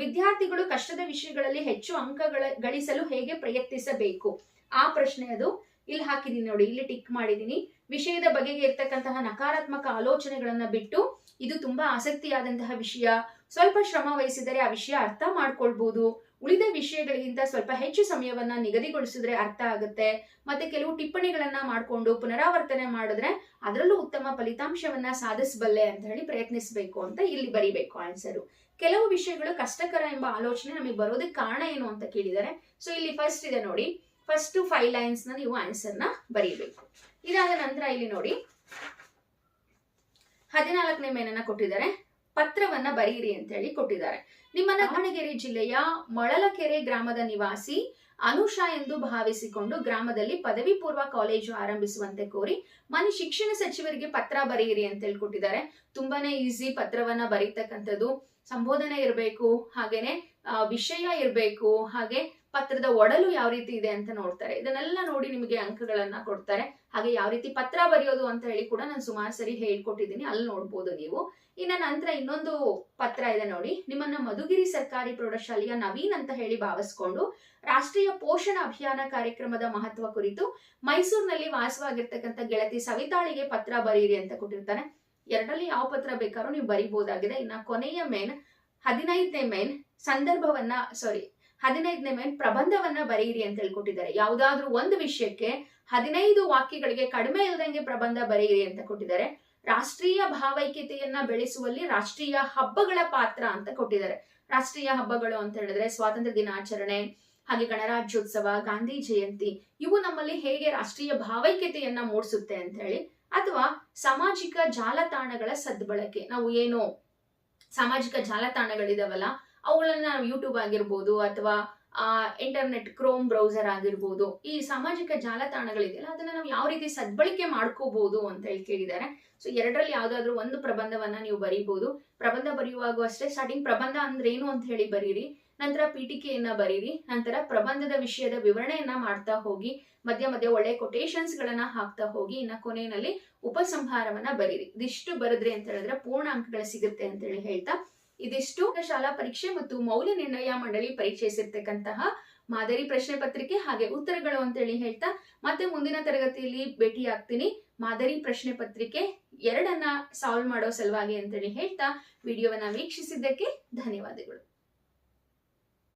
ವಿದ್ಯಾರ್ಥಿಗಳು ಕಷ್ಟದ ವಿಷಯಗಳಲ್ಲಿ ಹೆಚ್ಚು ಅಂಕ ಗಳಿಸಲು ಹೇಗೆ ಪ್ರಯತ್ನಿಸಬೇಕು, ಆ ಪ್ರಶ್ನೆ ಅದು. ಇಲ್ಲಿ ಹಾಕಿದೀನಿ ನೋಡಿ, ಇಲ್ಲಿ ಟಿಕ್ ಮಾಡಿದೀನಿ. ವಿಷಯದ ಬಗೆಗೆ ಇರ್ತಕ್ಕಂತಹ ನಕಾರಾತ್ಮಕ ಆಲೋಚನೆಗಳನ್ನ ಬಿಟ್ಟು, ಇದು ತುಂಬಾ ಆಸಕ್ತಿಯಾದಂತಹ ವಿಷಯ, ಸ್ವಲ್ಪ ಶ್ರಮ ವಹಿಸಿದರೆ ಆ ವಿಷಯ ಅರ್ಥ ಮಾಡ್ಕೊಳ್ಬಹುದು, ಉಳಿದ ವಿಷಯಗಳಿಗಿಂತ ಸ್ವಲ್ಪ ಹೆಚ್ಚು ಸಮಯವನ್ನ ನಿಗದಿಗೊಳಿಸಿದ್ರೆ ಅರ್ಥ ಆಗುತ್ತೆ, ಮತ್ತೆ ಕೆಲವು ಟಿಪ್ಪಣಿಗಳನ್ನ ಮಾಡ್ಕೊಂಡು ಪುನರಾವರ್ತನೆ ಮಾಡಿದ್ರೆ ಅದರಲ್ಲೂ ಉತ್ತಮ ಫಲಿತಾಂಶವನ್ನ ಸಾಧಿಸಬಲ್ಲೆ ಅಂತ ಹೇಳಿ ಪ್ರಯತ್ನಿಸಬೇಕು ಅಂತ ಇಲ್ಲಿ ಬರಿಬೇಕು ಆನ್ಸರು. ಕೆಲವು ವಿಷಯಗಳು ಕಷ್ಟಕರ ಎಂಬ ಆಲೋಚನೆ ನಮಗೆ ಬರೋದಕ್ಕೆ ಕಾರಣ ಏನು ಅಂತ ಕೇಳಿದ್ದಾರೆ. ಸೊ ಇಲ್ಲಿ ಫಸ್ಟ್ ಇದೆ ನೋಡಿ, ಫಸ್ಟ್ 5 ಲೈನ್ಸ್ ನ ನೀವು ಆನ್ಸರ್ ನ ಬರೀಬೇಕು. ಇದಾದ ನಂತರ ಇಲ್ಲಿ ನೋಡಿ 14ನೇ ಮೇನನ್ನ ಕೊಟ್ಟಿದ್ದಾರೆ. ಪತ್ರವನ್ನ ಬರೀರಿ ಅಂತ ಹೇಳಿ ಕೊಟ್ಟಿದ್ದಾರೆ. ನಿಮ್ಮನ್ನ ದಾವಣಗೆರೆ ಜಿಲ್ಲೆಯ ಮೊಳಲಕೆರೆ ಗ್ರಾಮದ ನಿವಾಸಿ ಅನುಷಾ ಎಂದು ಭಾವಿಸಿಕೊಂಡು ಗ್ರಾಮದಲ್ಲಿ ಪದವಿ ಪೂರ್ವ ಕಾಲೇಜು ಆರಂಭಿಸುವಂತೆ ಕೋರಿ ಮಾನ್ಯ ಶಿಕ್ಷಣ ಸಚಿವರಿಗೆ ಪತ್ರ ಬರೆಯಿರಿ ಅಂತ ಹೇಳ್ಕೊಟ್ಟಿದ್ದಾರೆ. ತುಂಬಾನೇ ಈಸಿ ಪತ್ರವನ್ನ ಬರೀತಕ್ಕಂಥದ್ದು. ಸಂಬೋಧನೆ ಇರಬೇಕು, ಹಾಗೇನೆ ವಿಷಯ ಇರಬೇಕು, ಹಾಗೆ ಪತ್ರದ ಒಡಲು ಯಾವ ರೀತಿ ಇದೆ ಅಂತ ನೋಡ್ತಾರೆ. ಇದನ್ನೆಲ್ಲ ನೋಡಿ ನಿಮಗೆ ಅಂಕಗಳನ್ನ ಕೊಡ್ತಾರೆ. ಹಾಗೆ ಯಾವ ರೀತಿ ಪತ್ರ ಬರೆಯೋದು ಅಂತ ಹೇಳಿ ಕೂಡ ನಾನು ಸುಮಾರು ಸರಿ ಹೇಳ್ಕೊಟ್ಟಿದ್ದೀನಿ, ಅಲ್ಲಿ ನೋಡ್ಬೋದು ನೀವು. ಇನ್ನ ನಂತರ ಇನ್ನೊಂದು ಪತ್ರ ಇದೆ ನೋಡಿ, ನಿಮ್ಮನ್ನ ಮಧುಗಿರಿ ಸರ್ಕಾರಿ ಪ್ರೌಢಶಾಲೆಯ ನವೀನ್ ಅಂತ ಹೇಳಿ ಭಾವಿಸ್ಕೊಂಡು ರಾಷ್ಟ್ರೀಯ ಪೋಷಣ ಅಭಿಯಾನ ಕಾರ್ಯಕ್ರಮದ ಮಹತ್ವ ಕುರಿತು ಮೈಸೂರಿನಲ್ಲಿ ವಾಸವಾಗಿರ್ತಕ್ಕಂಥ ಗೆಳತಿ ಸವಿತಾಳಿಗೆ ಪತ್ರ ಬರೀರಿ ಅಂತ ಕೊಟ್ಟಿರ್ತಾರೆ. 2ರಲ್ಲಿ ಯಾವ ಪತ್ರ ಬೇಕಾದ್ರೂ ನೀವು ಬರೀಬಹುದಾಗಿದೆ. ಇನ್ನ ಕೊನೆಯ ಮೇನ್ 15ನೇ ಮೇನ್ 15ನೇ ಮೇನ್ ಪ್ರಬಂಧವನ್ನ ಬರೆಯಿರಿ ಅಂತ ಹೇಳ್ಕೊಟ್ಟಿದ್ದಾರೆ. ಯಾವ್ದಾದ್ರೂ ಒಂದು ವಿಷಯಕ್ಕೆ 15 ವಾಕ್ಯಗಳಿಗೆ ಕಡಿಮೆ ಇಲ್ಲದಂಗೆ ಪ್ರಬಂಧ ಬರೆಯಿರಿ ಅಂತ ಕೊಟ್ಟಿದ್ದಾರೆ. ರಾಷ್ಟ್ರೀಯ ಭಾವೈಕ್ಯತೆಯನ್ನ ಬೆಳೆಸುವಲ್ಲಿ ರಾಷ್ಟ್ರೀಯ ಹಬ್ಬಗಳ ಪಾತ್ರ ಅಂತ ಕೊಟ್ಟಿದ್ದಾರೆ. ರಾಷ್ಟ್ರೀಯ ಹಬ್ಬಗಳು ಅಂತ ಹೇಳಿದ್ರೆ ಸ್ವಾತಂತ್ರ್ಯ ದಿನಾಚರಣೆ, ಹಾಗೆ ಗಣರಾಜ್ಯೋತ್ಸವ, ಗಾಂಧಿ ಜಯಂತಿ, ಇವು ನಮ್ಮಲ್ಲಿ ಹೇಗೆ ರಾಷ್ಟ್ರೀಯ ಭಾವೈಕ್ಯತೆಯನ್ನ ಮೂಡಿಸುತ್ತೆ ಅಂತ ಹೇಳಿ. ಅಥವಾ ಸಾಮಾಜಿಕ ಜಾಲತಾಣಗಳ ಸದ್ಬಳಕೆ, ನಾವು ಏನು ಸಾಮಾಜಿಕ ಜಾಲತಾಣಗಳಿದಾವಲ್ಲ ಅವುಗಳನ್ನ ನಾವು ಯೂಟ್ಯೂಬ್ ಆಗಿರ್ಬೋದು ಅಥವಾ ಇಂಟರ್ನೆಟ್ ಕ್ರೋಮ್ ಬ್ರೌಸರ್ ಆಗಿರ್ಬೋದು, ಈ ಸಾಮಾಜಿಕ ಜಾಲತಾಣಗಳಿದೆಯಲ್ಲ ಅದನ್ನ ನಾವು ಯಾವ ರೀತಿ ಸದ್ಬಳಕೆ ಮಾಡ್ಕೋಬಹುದು ಅಂತ ಹೇಳಿ ಕೇಳಿದ್ದಾರೆ. ಸೊ 2ರಲ್ಲಿ ಯಾವ್ದಾದ್ರು ಒಂದು ಪ್ರಬಂಧವನ್ನ ನೀವು ಬರೀಬಹುದು. ಪ್ರಬಂಧ ಬರೆಯುವಾಗ ಅಷ್ಟೇ ಸ್ಟಾರ್ಟಿಂಗ್ ಪ್ರಬಂಧ ಅಂದ್ರೆ ಏನು ಅಂತ ಹೇಳಿ ಬರೀರಿ, ನಂತರ ಪೀಠಿಕೆಯನ್ನ ಬರೀರಿ, ನಂತರ ಪ್ರಬಂಧದ ವಿಷಯದ ವಿವರಣೆಯನ್ನ ಮಾಡ್ತಾ ಹೋಗಿ, ಮಧ್ಯ ಮಧ್ಯ ಒಳ್ಳೆ ಕೊಟೇಶನ್ಸ್ ಗಳನ್ನ ಹಾಕ್ತಾ ಹೋಗಿ, ಇನ್ನ ಕೊನೆಯಲ್ಲಿ ಉಪಸಂಹಾರವನ್ನ ಬರೀರಿ. ಇದಿಷ್ಟು ಬರೆದ್ರಿ ಅಂತ ಹೇಳಿದ್ರೆ ಪೂರ್ಣ ಅಂಕಗಳು ಸಿಗುತ್ತೆ ಅಂತ ಹೇಳಿ ಹೇಳ್ತಾ, ಇದಿಷ್ಟು ಶಾಲಾ ಪರೀಕ್ಷೆ ಮತ್ತು ಮೌಲ್ಯ ನಿರ್ಣಯ ಮಂಡಳಿ ಪರಿಚಯಿಸಿರ್ತಕ್ಕಂತಹ ಮಾದರಿ ಪ್ರಶ್ನೆ ಪತ್ರಿಕೆ ಹಾಗೆ ಉತ್ತರಗಳು ಅಂತ ಹೇಳಿ ಹೇಳ್ತಾ, ಮತ್ತೆ ಮುಂದಿನ ತರಗತಿಯಲ್ಲಿ ಭೇಟಿ ಆಗ್ತೀನಿ. ಮಾದರಿ ಪ್ರಶ್ನೆ ಪತ್ರಿಕೆ 2ಅನ್ನ ಸಾಲ್ವ್ ಮಾಡೋ ಸಲುವಾಗಿ ಅಂತ ಹೇಳಿ ಹೇಳ್ತಾ ವಿಡಿಯೋವನ್ನ ವೀಕ್ಷಿಸಿದ್ದಕ್ಕೆ ಧನ್ಯವಾದಗಳು.